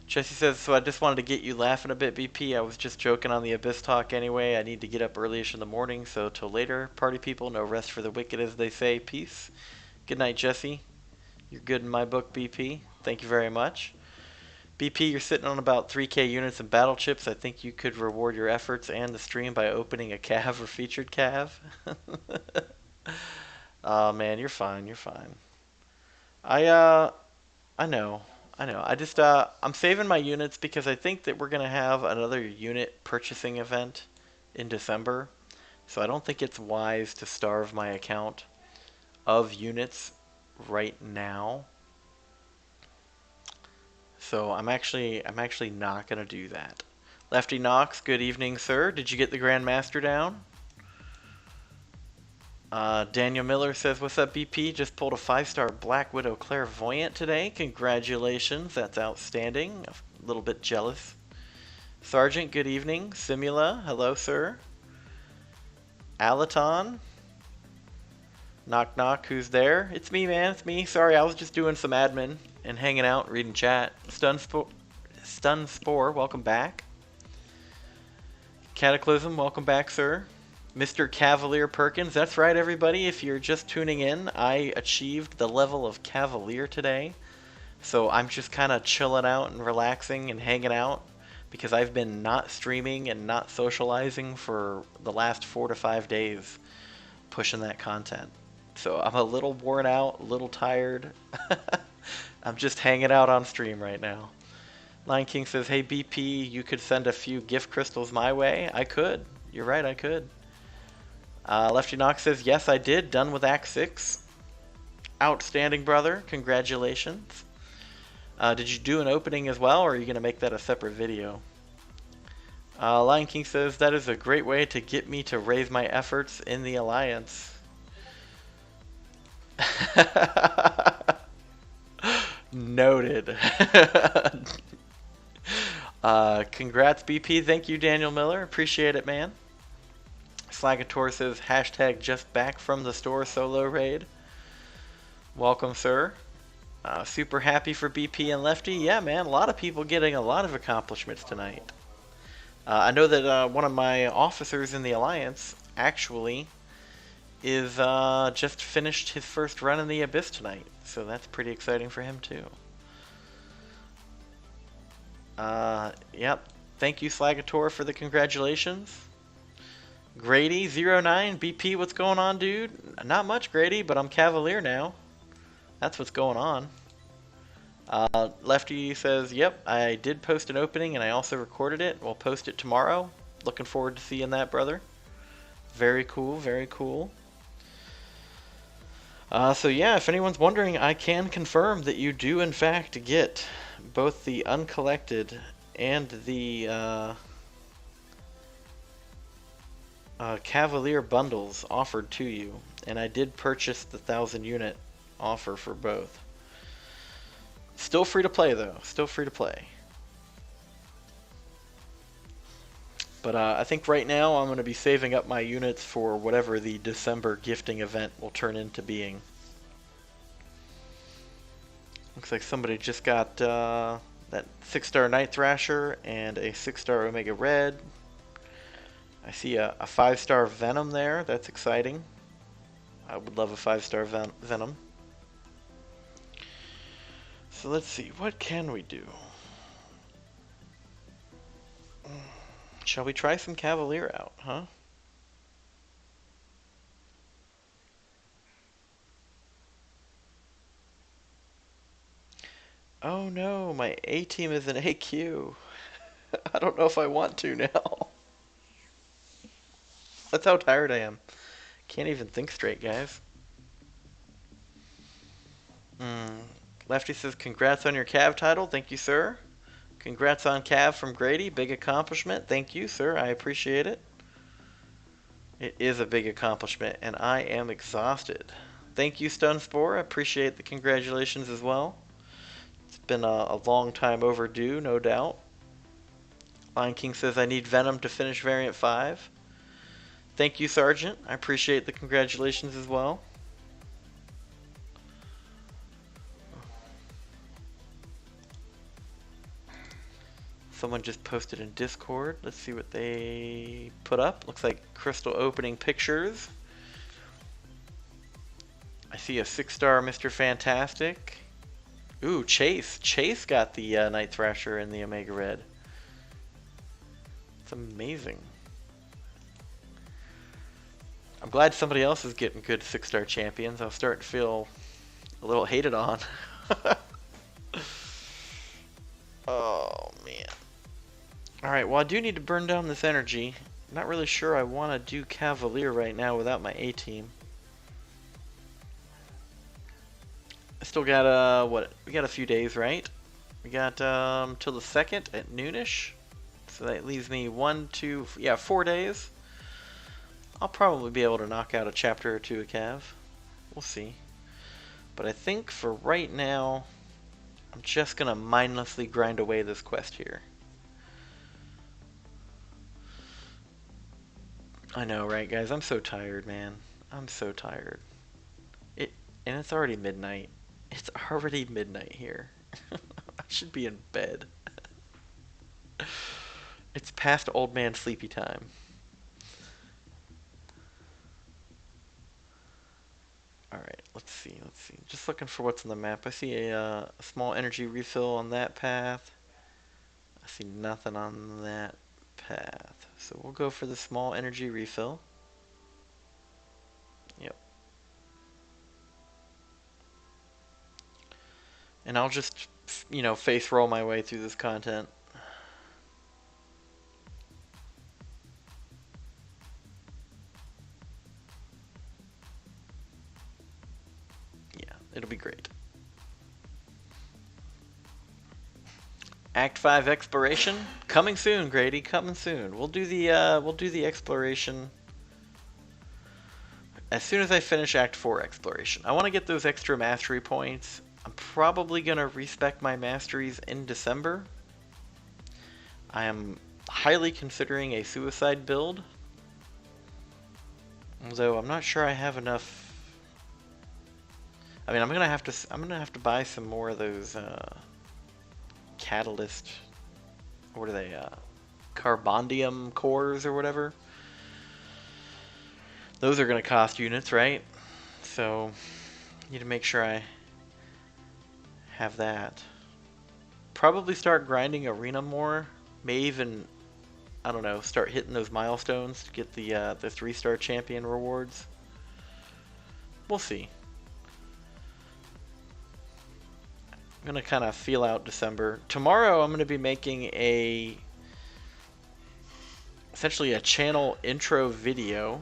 Jesse says, so I just wanted to get you laughing a bit, BP. I was just joking on the Abyss talk anyway. I need to get up early-ish in the morning, so till later. Party people, no rest for the wicked, as they say. Peace. Good night, Jesse. You're good in my book, BP. Thank you very much. BP, you're sitting on about 3K units and battle chips. I think you could reward your efforts and the stream by opening a Cav or featured Cav. Oh man, you're fine. You're fine. I know. I just I'm saving my units because I think that we're gonna have another unit purchasing event in December. So I don't think it's wise to starve my account of units right now. So I'm actually not gonna do that. Lefty Knox, good evening, sir. Did you get the Grandmaster down? Daniel Miller says, what's up, BP? Just pulled a 5-star Black Widow Clairvoyant today. Congratulations, that's outstanding. A little bit jealous. Sergeant, good evening. Simula, hello, sir. Alaton. Knock knock, who's there? It's me, man, it's me. Sorry, I was just doing some admin and hanging out, reading chat. Stun Spore, welcome back. Cataclysm, welcome back, sir. Mr. Cavalier Perkins, that's right, everybody. If you're just tuning in, I achieved the level of Cavalier today. So I'm just kind of chilling out and relaxing and hanging out because I've been not streaming and not socializing for the last 4 to 5 days pushing that content. So I'm a little worn out, a little tired. I'm just hanging out on stream right now. Lion King says, hey BP, you could send a few gift crystals my way. I could. You're right, I could. Lefty Knox says, yes, I did. Done with Act 6. Outstanding, brother. Congratulations. Did you do an opening as well, or are you going to make that a separate video? Lion King says that is a great way to get me to raise my efforts in the alliance. Noted. Congrats, BP. Thank you, Daniel Miller. Appreciate it, man. Slagator says hashtag just back from the store solo raid. Welcome, sir. Super happy for BP and Lefty. Yeah, man, a lot of people getting a lot of accomplishments tonight. I know that one of my officers in the Alliance actually is just finished his first run in the Abyss tonight, so that's pretty exciting for him too. Yep. Thank you, Slagator, for the congratulations. Grady09, BP, what's going on, dude? Not much, Grady, but I'm Cavalier now. That's what's going on. Lefty says, yep, I did post an opening and I also recorded it. We'll post it tomorrow. Looking forward to seeing that, brother. Very cool, very cool. So yeah, if anyone's wondering, I can confirm that you do in fact get both the uncollected and the Cavalier bundles offered to you. And I did purchase the 1,000 unit offer for both. Still free to play though, still free to play. But I think right now I'm going to be saving up my units for whatever the December gifting event will turn into being. Looks like somebody just got that 6-star Night Thrasher and a 6-star Omega Red. I see a 5-star Venom there, that's exciting. I would love a 5-star Venom. So let's see, what can we do? Shall we try some Cavalier out, huh? Oh no, my A team is an AQ. I don't know if I want to now. That's how tired I am. Can't even think straight, guys. Lefty says, congrats on your Cav title. Thank you, sir. Congrats on Cav from Grady. Big accomplishment. Thank you, sir. I appreciate it. It is a big accomplishment, and I am exhausted. Thank you, Stunspore. I appreciate the congratulations as well. It's been a long time overdue, no doubt. Lion King says, I need Venom to finish Variant 5. Thank you, Sergeant. I appreciate the congratulations as well. Someone just posted in Discord. Let's see what they put up. Looks like Crystal opening pictures. I see a 6-star Mr. Fantastic. Ooh, Chase. Chase got the Night Thrasher and the Omega Red. It's amazing. I'm glad somebody else is getting good 6-star champions. I'll start to feel a little hated on. Oh, man. Alright, well I do need to burn down this energy. I'm not really sure I want to do Cavalier right now without my A-team. I still got, what, we got a few days, right? We got till the 2nd at noonish. So that leaves me 4 days. I'll probably be able to knock out a chapter or two of Cav. We'll see. But I think for right now, I'm just going to mindlessly grind away this quest here. I know, right, guys? I'm so tired, man. I'm so tired. And it's already midnight. It's already midnight here. I should be in bed. It's past old man sleepy time. Alright, let's see. Just looking for what's on the map. I see a small energy refill on that path. I see nothing on that path. So we'll go for the small energy refill. Yep. And I'll just, face roll my way through this content. Yeah, it'll be great. Act 5 exploration coming soon, Grady. Coming soon. We'll do the exploration as soon as I finish Act 4 exploration. I want to get those extra mastery points. I'm probably gonna respec my masteries in December. I am highly considering a suicide build, although I'm not sure I have enough. I mean, I'm gonna have to buy some more of those catalyst, what are they, carbondium cores or whatever. Those are going to cost units, right? So need to make sure I have that. Probably start grinding arena more. May even, I don't know, start hitting those milestones to get the 3-star champion rewards. We'll see. I'm gonna kind of feel out December. Tomorrow I'm gonna be making essentially a channel intro video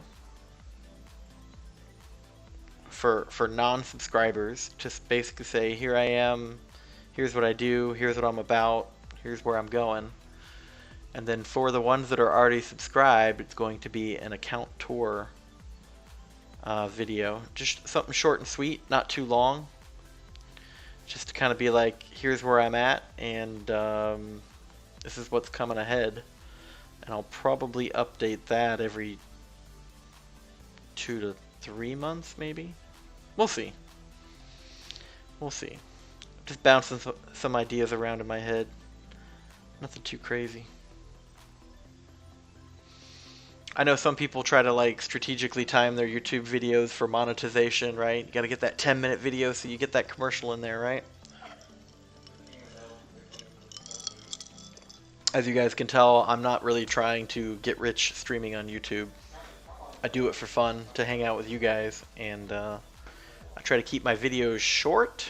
for non-subscribers. Just basically say, here I am, here's what I do, here's what I'm about, here's where I'm going. And then for the ones that are already subscribed, it's going to be an account tour video. Just something short and sweet, not too long. Just to kind of be like, here's where I'm at, and this is what's coming ahead. And I'll probably update that every 2 to 3 months, maybe. We'll see. We'll see. Just bouncing some ideas around in my head. Nothing too crazy. I know some people try to like strategically time their YouTube videos for monetization, right? You gotta get that 10-minute video so you get that commercial in there, right? As you guys can tell, I'm not really trying to get rich streaming on YouTube. I do it for fun, to hang out with you guys, and I try to keep my videos short,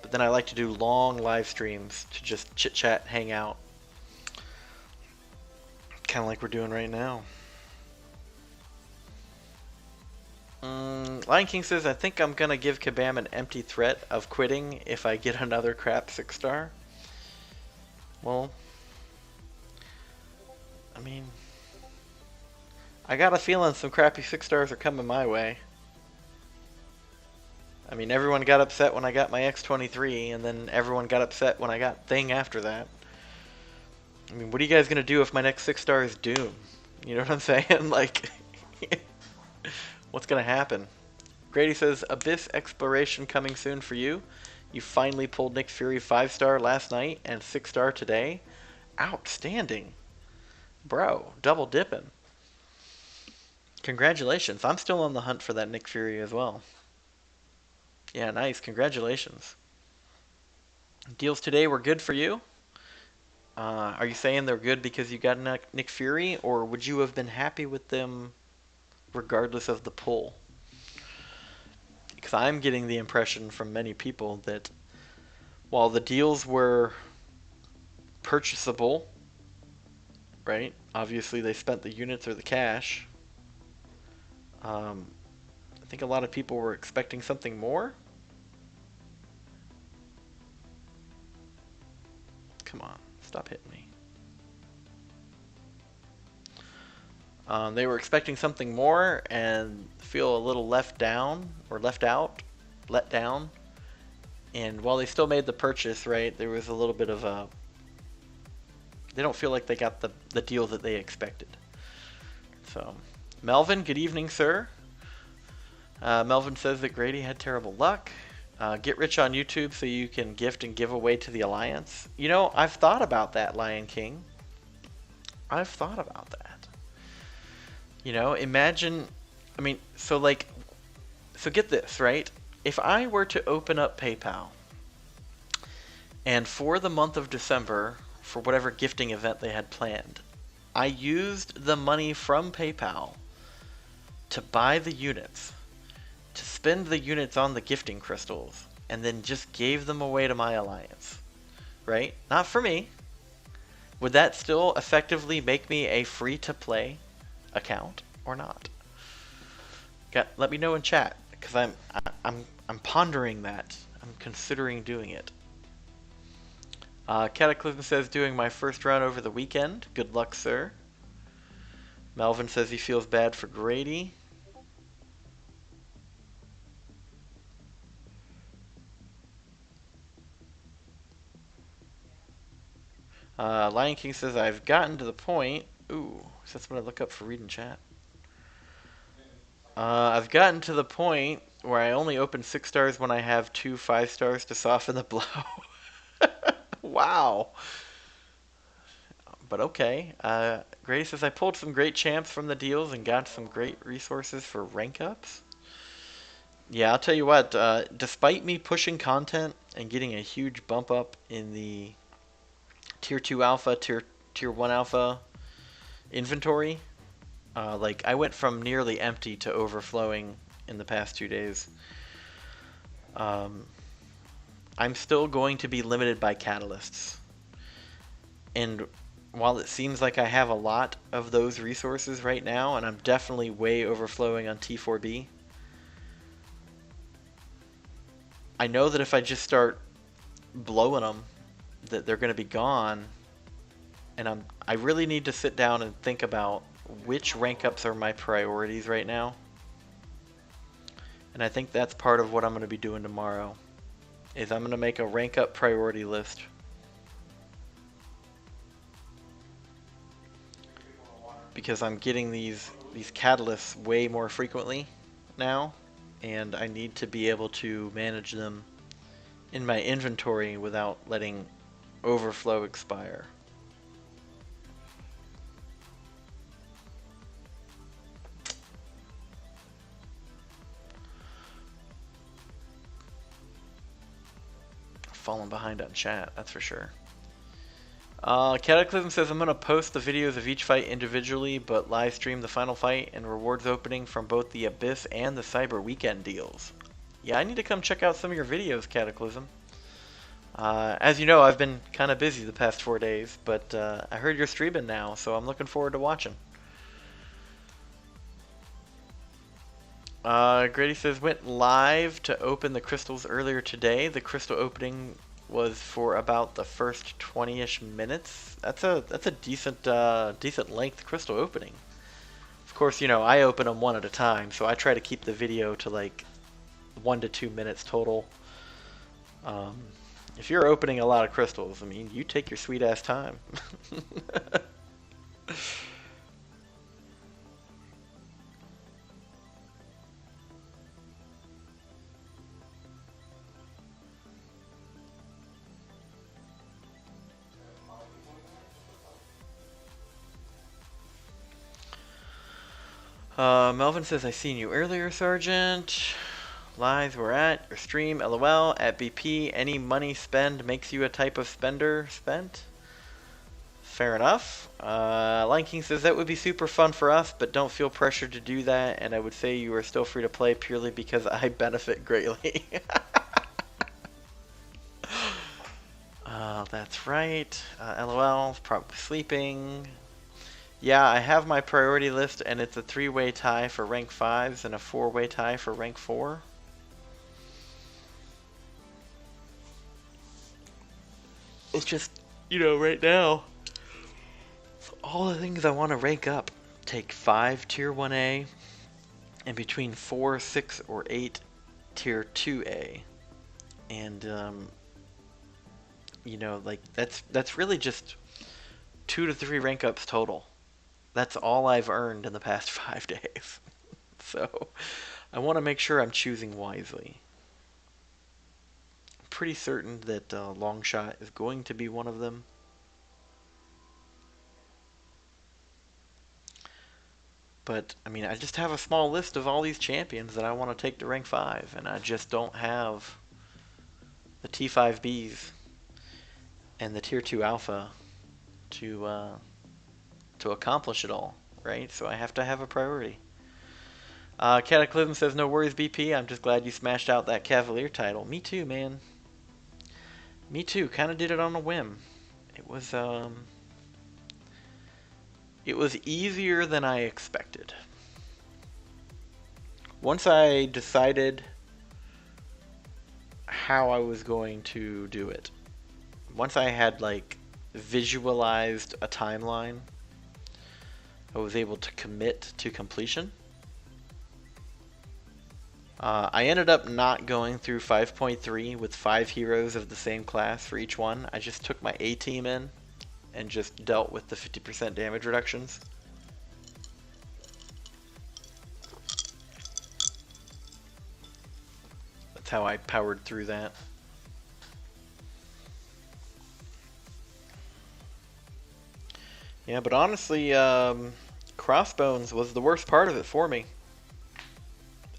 but then I like to do long live streams to just chit-chat, hang out. Kind of like we're doing right now. Lion King says, I think I'm going to give Kabam an empty threat of quitting if I get another crap 6-star. Well, I mean, I got a feeling some crappy 6-stars are coming my way. I mean, everyone got upset when I got my X23, and then everyone got upset when I got Thing after that. I mean, what are you guys going to do if my next 6-star is Doom? You know what I'm saying? Like, what's going to happen? Grady says, Abyss Exploration coming soon for you. You finally pulled Nick Fury 5-star last night and 6-star today. Outstanding. Bro, double dipping. Congratulations. I'm still on the hunt for that Nick Fury as well. Yeah, nice. Congratulations. Deals today were good for you? Are you saying they're good because you got Nick Fury, or would you have been happy with them regardless of the pull? Because I'm getting the impression from many people that while the deals were purchasable, right? Obviously they spent the units or the cash. I think a lot of people were expecting something more. Come on. Stop hitting me. They were expecting something more and feel a little left down or left out, let down. And while they still made the purchase, right, there was a little bit of a, they don't feel like they got the deal that they expected. So, Melvin, good evening, sir. Melvin says that Grady had terrible luck. Get rich on YouTube so you can gift and give away to the Alliance. You know, I've thought about that, Lion King. I've thought about that. You know, imagine, I mean, so get this, right? If I were to open up PayPal, and for the month of December, for whatever gifting event they had planned, I used the money from PayPal to buy the units, to spend the units on the gifting crystals, and then just gave them away to my Alliance, right? Not for me. Would that still effectively make me a free-to-play account or not? Let me know in chat, because I'm pondering that. I'm considering doing it. Cataclysm says doing my first run over the weekend. Good luck, sir. Melvin says he feels bad for Grady. Lion King says I've gotten to the point. Ooh, that's what I look up for reading chat. I've gotten to the point where I only open 6 stars when I have 2 5 stars to soften the blow. Wow. But okay. Grady says I pulled some great champs from the deals and got some great resources for rank ups. Yeah, I'll tell you what. Despite me pushing content and getting a huge bump up in the tier 2 alpha, tier 1 alpha inventory, like I went from nearly empty to overflowing in the past 2 days. I'm still going to be limited by catalysts. And while it seems like I have a lot of those resources right now, and I'm definitely way overflowing on T4B, I know that if I just start blowing them, that they're going to be gone. And I really need to sit down and think about which rank ups are my priorities right now. And I think that's part of what I'm going to be doing tomorrow, is I'm going to make a rank up priority list. Because I'm getting these catalysts way more frequently now, and I need to be able to manage them in my inventory without letting overflow expire. Falling behind on chat, that's for sure. Cataclysm says I'm going to post the videos of each fight individually, but live stream the final fight and rewards opening from both the Abyss and the Cyber Weekend deals. Yeah, I need to come check out some of your videos, Cataclysm. As you know, I've been kind of busy the past 4 days, but I heard you're streaming now, so I'm looking forward to watching. Grady says, went live to open the crystals earlier today. The crystal opening was for about the first 20-ish minutes. That's a decent length crystal opening. Of course, you know, I open them one at a time, so I try to keep the video to like 1 to 2 minutes total. If you're opening a lot of crystals, I mean, you take your sweet ass time. Melvin says, I seen you earlier, Sergeant. Lies were at your stream, LOL. At BP, any money spend makes you a type of spender spent. Fair enough. Lion King says, that would be super fun for us, but don't feel pressured to do that, and I would say you are still free to play purely because I benefit greatly. That's right. LOL, probably sleeping. Yeah, I have my priority list, and it's a 3-way tie for rank 5s and a 4-way tie for rank 4. It's just, you know, right now, all the things I want to rank up take 5 tier 1A and between 4, 6, or 8 tier 2A. And, you know, like, that's really just 2 to 3 rank ups total. That's all I've earned in the past 5 days. So I want to make sure I'm choosing wisely. I'm pretty certain that Longshot is going to be one of them. But, I mean, I just have a small list of all these champions that I want to take to rank 5, and I just don't have the T5Bs and the tier 2 alpha to accomplish it all, right? So I have to have a priority. Cataclysm says, no worries, BP. I'm just glad you smashed out that Cavalier title. Me too, man. Me too. Kind of did it on a whim. It was easier than I expected. Once I decided how I was going to do it, once I had like visualized a timeline, I was able to commit to completion. I ended up not going through 5.3 with 5 heroes of the same class for each one. I just took my A team in and just dealt with the 50% damage reductions. That's how I powered through that. Yeah, but honestly, Crossbones was the worst part of it for me.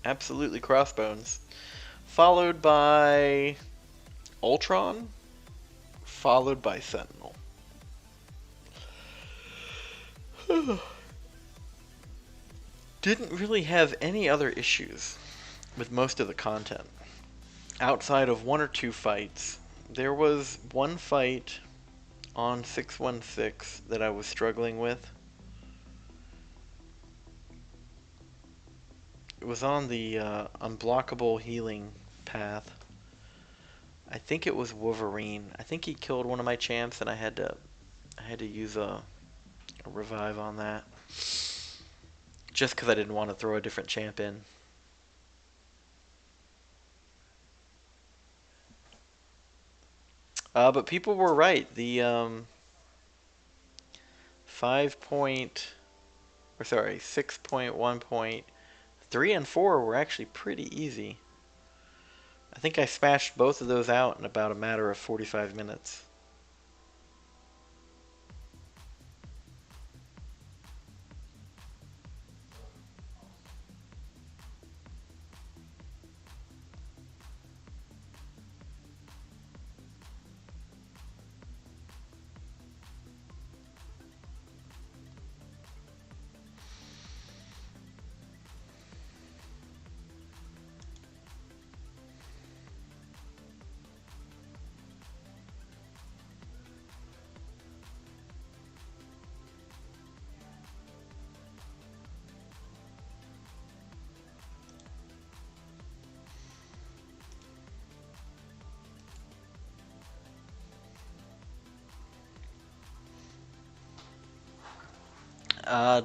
Absolutely Crossbones. Followed by Ultron, followed by Sentinel. Didn't really have any other issues with most of the content. Outside of 1 or 2 fights, there was one fight on 616 that I was struggling with. It was on the unblockable healing path. I think it was Wolverine. I think he killed one of my champs, and I had to use a revive on that, just because I didn't want to throw a different champ in. But people were right. The 6.1.3 and 4 were actually pretty easy. I think I smashed both of those out in about a matter of 45 minutes.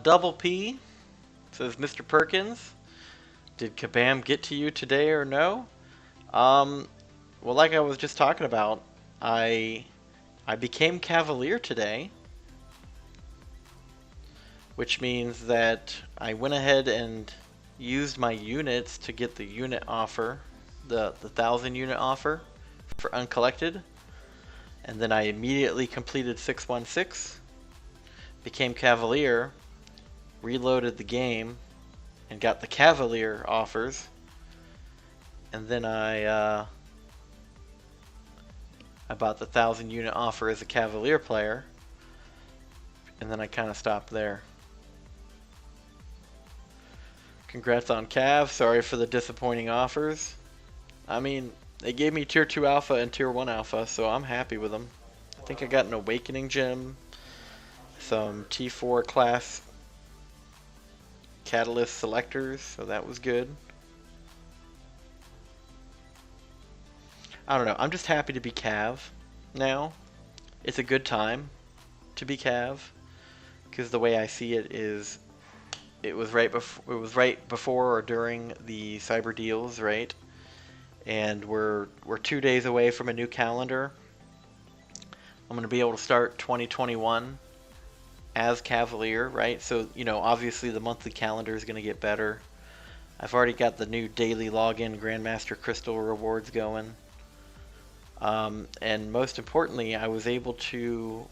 Double P says, Mr. Perkins, did Kabam get to you today or no? Well, like I was just talking about, I became Cavalier today, which means that I went ahead and used my units to get the unit offer, the 1,000 unit offer for uncollected, and then I immediately completed 616. Became Cavalier, reloaded the game, and got the Cavalier offers, and then I bought the 1,000 unit offer as a Cavalier player, and then I kind of stopped there. Congrats on Cav, sorry for the disappointing offers. I mean, they gave me tier 2 alpha and tier 1 alpha, so I'm happy with them. I think I got an awakening gem, some T4 class catalyst selectors, so that was good. I don't know, I'm just happy to be Cav now. It's a good time to be Cav, because the way I see it is it was right before or during the cyber deals, right? And we're 2 days away from a new calendar. I'm going to be able to start 2021 as Cavalier, right? So, you know, obviously the monthly calendar is going to get better. I've already got the new daily login Grandmaster Crystal rewards going. And most importantly, I was able to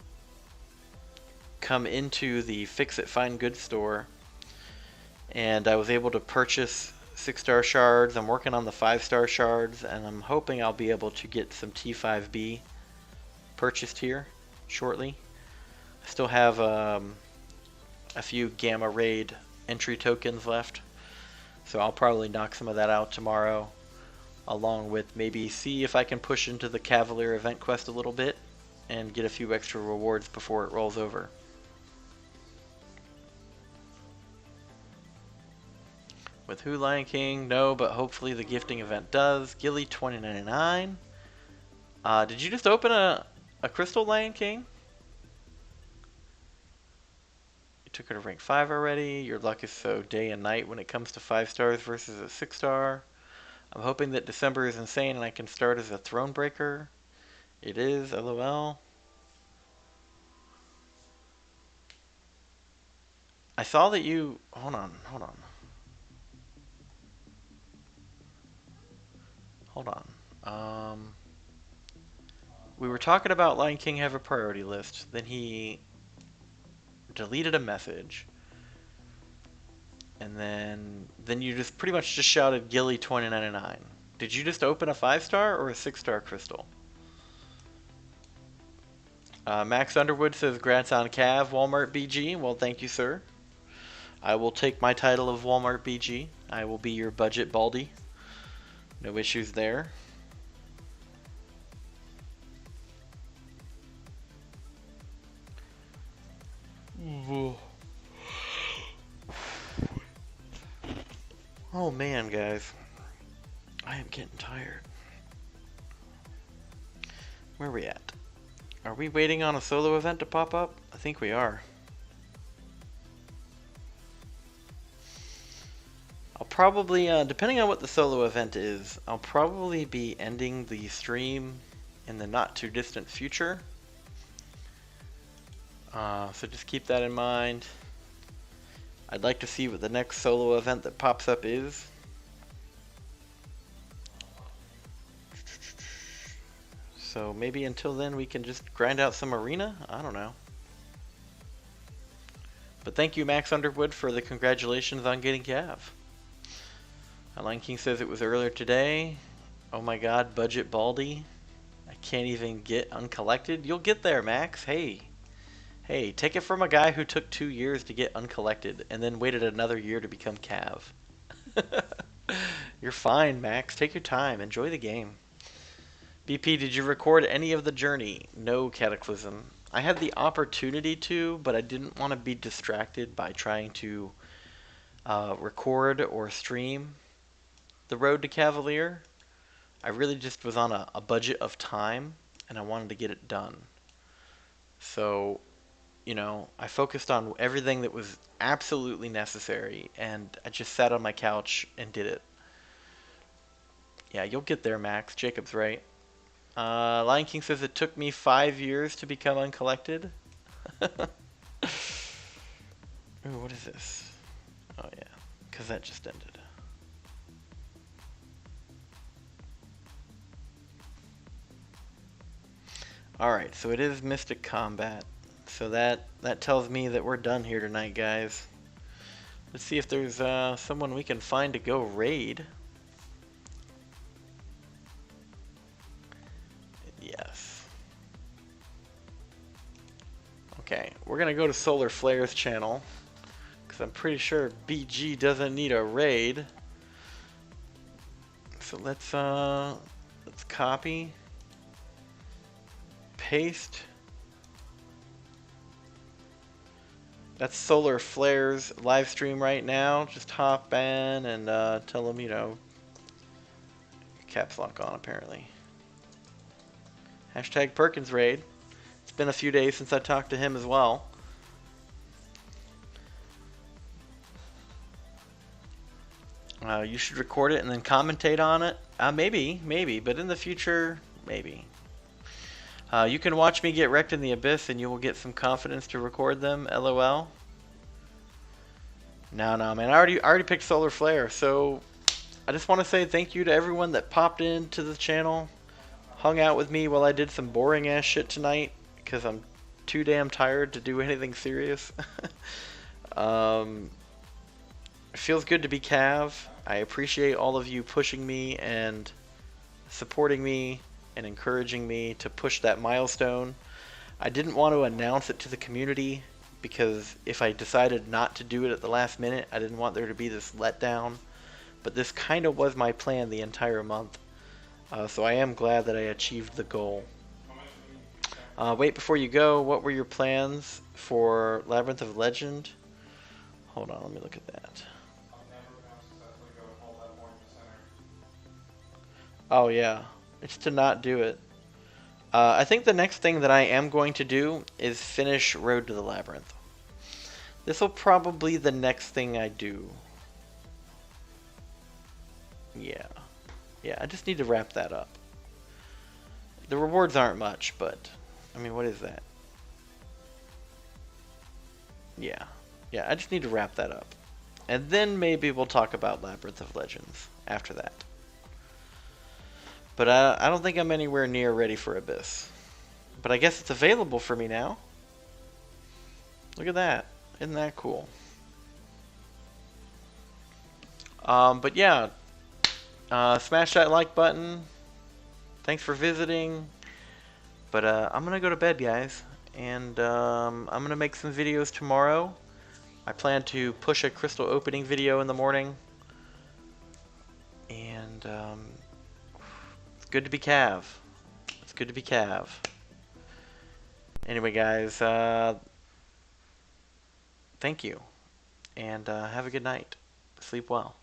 come into the Fix It Find Good store, and I was able to purchase 6-star shards. I'm working on the 5-star shards, and I'm hoping I'll be able to get some T5B purchased here shortly. I still have a few Gamma Raid entry tokens left, so I'll probably knock some of that out tomorrow, along with maybe see if I can push into the Cavalier event quest a little bit and get a few extra rewards before it rolls over. With Who Lion King? No, but hopefully the gifting event does. Gilly 2099. Did you just open A Crystal Lion King? You took her to rank 5 already. Your luck is so day and night when it comes to 5 stars versus a 6 star. I'm hoping that December is insane and I can start as a throne breaker. It is, lol. I saw that you... Hold on, hold on. Hold on. We were talking about Lion King have a priority list. Then he deleted a message. And then you just pretty much just shouted Gilly 2099. Did you just open a 5 star or a 6 star crystal? Max Underwood says grants on Cav, Walmart BG. Well, thank you, sir. I will take my title of Walmart BG. I will be your budget baldy. No issues there. Oh man, guys. I am getting tired. Where are we at? Are we waiting on a solo event to pop up? I think we are. I'll probably, depending on what the solo event is, I'll probably be ending the stream in the not too distant future. So just keep that in mind. I'd like to see what the next solo event that pops up is. So maybe until then we can just grind out some arena? I don't know. But thank you, Max Underwood, for the congratulations on getting Cav. Lion King says it was earlier today. Oh my god, budget baldy. I can't even get uncollected. You'll get there, Max. Hey. Hey, take it from a guy who took 2 years to get uncollected and then waited another year to become Cav. You're fine, Max. Take your time. Enjoy the game. BP, did you record any of the journey? No, Cataclysm. I had the opportunity to, but I didn't want to be distracted by trying to record or stream the road to Cavalier. I really just was on a budget of time, and I wanted to get it done. So, you know, I focused on everything that was absolutely necessary, and I just sat on my couch and did it. Yeah, you'll get there, Max. Jacob's right. Lion King says it took me 5 years to become uncollected. Ooh, what is this? Oh yeah, because that just ended. Alright, so it is Mystic Combat. So that tells me that we're done here tonight, guys. Let's see if there's someone we can find to go raid. Yes. Okay, we're gonna go to Solar Flare's channel, because I'm pretty sure BG doesn't need a raid. So let's copy, paste. That's Solar Flare's live stream right now. Just hop in and tell them, you know, caps lock on apparently. Hashtag Perkins raid. It's been a few days since I talked to him as well. You should record it and then commentate on it. Maybe, but in the future, maybe. You can watch me get wrecked in the abyss and you will get some confidence to record them, LOL. No, man, I already picked Solar Flare, so I just want to say thank you to everyone that popped into the channel, hung out with me while I did some boring ass shit tonight, because I'm too damn tired to do anything serious. It feels good to be Cav. I appreciate all of you pushing me and supporting me and encouraging me to push that milestone. I didn't want to announce it to the community because if I decided not to do it at the last minute, I didn't want there to be this letdown. But this kind of was my plan the entire month. So I am glad that I achieved the goal. Wait, before you go, what were your plans for Labyrinth of Legend? Hold on, let me look at that. Oh yeah, it's to not do it. I think the next thing that I am going to do is finish Road to the Labyrinth. This will probably the next thing I do. Yeah. Yeah, I just need to wrap that up. The rewards aren't much, but... I mean, what is that? Yeah. Yeah, I just need to wrap that up. And then maybe we'll talk about Labyrinth of Legends after that. But I don't think I'm anywhere near ready for Abyss. But I guess it's available for me now. Look at that. Isn't that cool? But yeah, smash that like button. Thanks for visiting. But I'm going to go to bed, guys. And I'm going to make some videos tomorrow. I plan to push a crystal opening video in the morning. And it's good to be Cav. It's good to be Cav. Anyway, guys, thank you. And have a good night. Sleep well.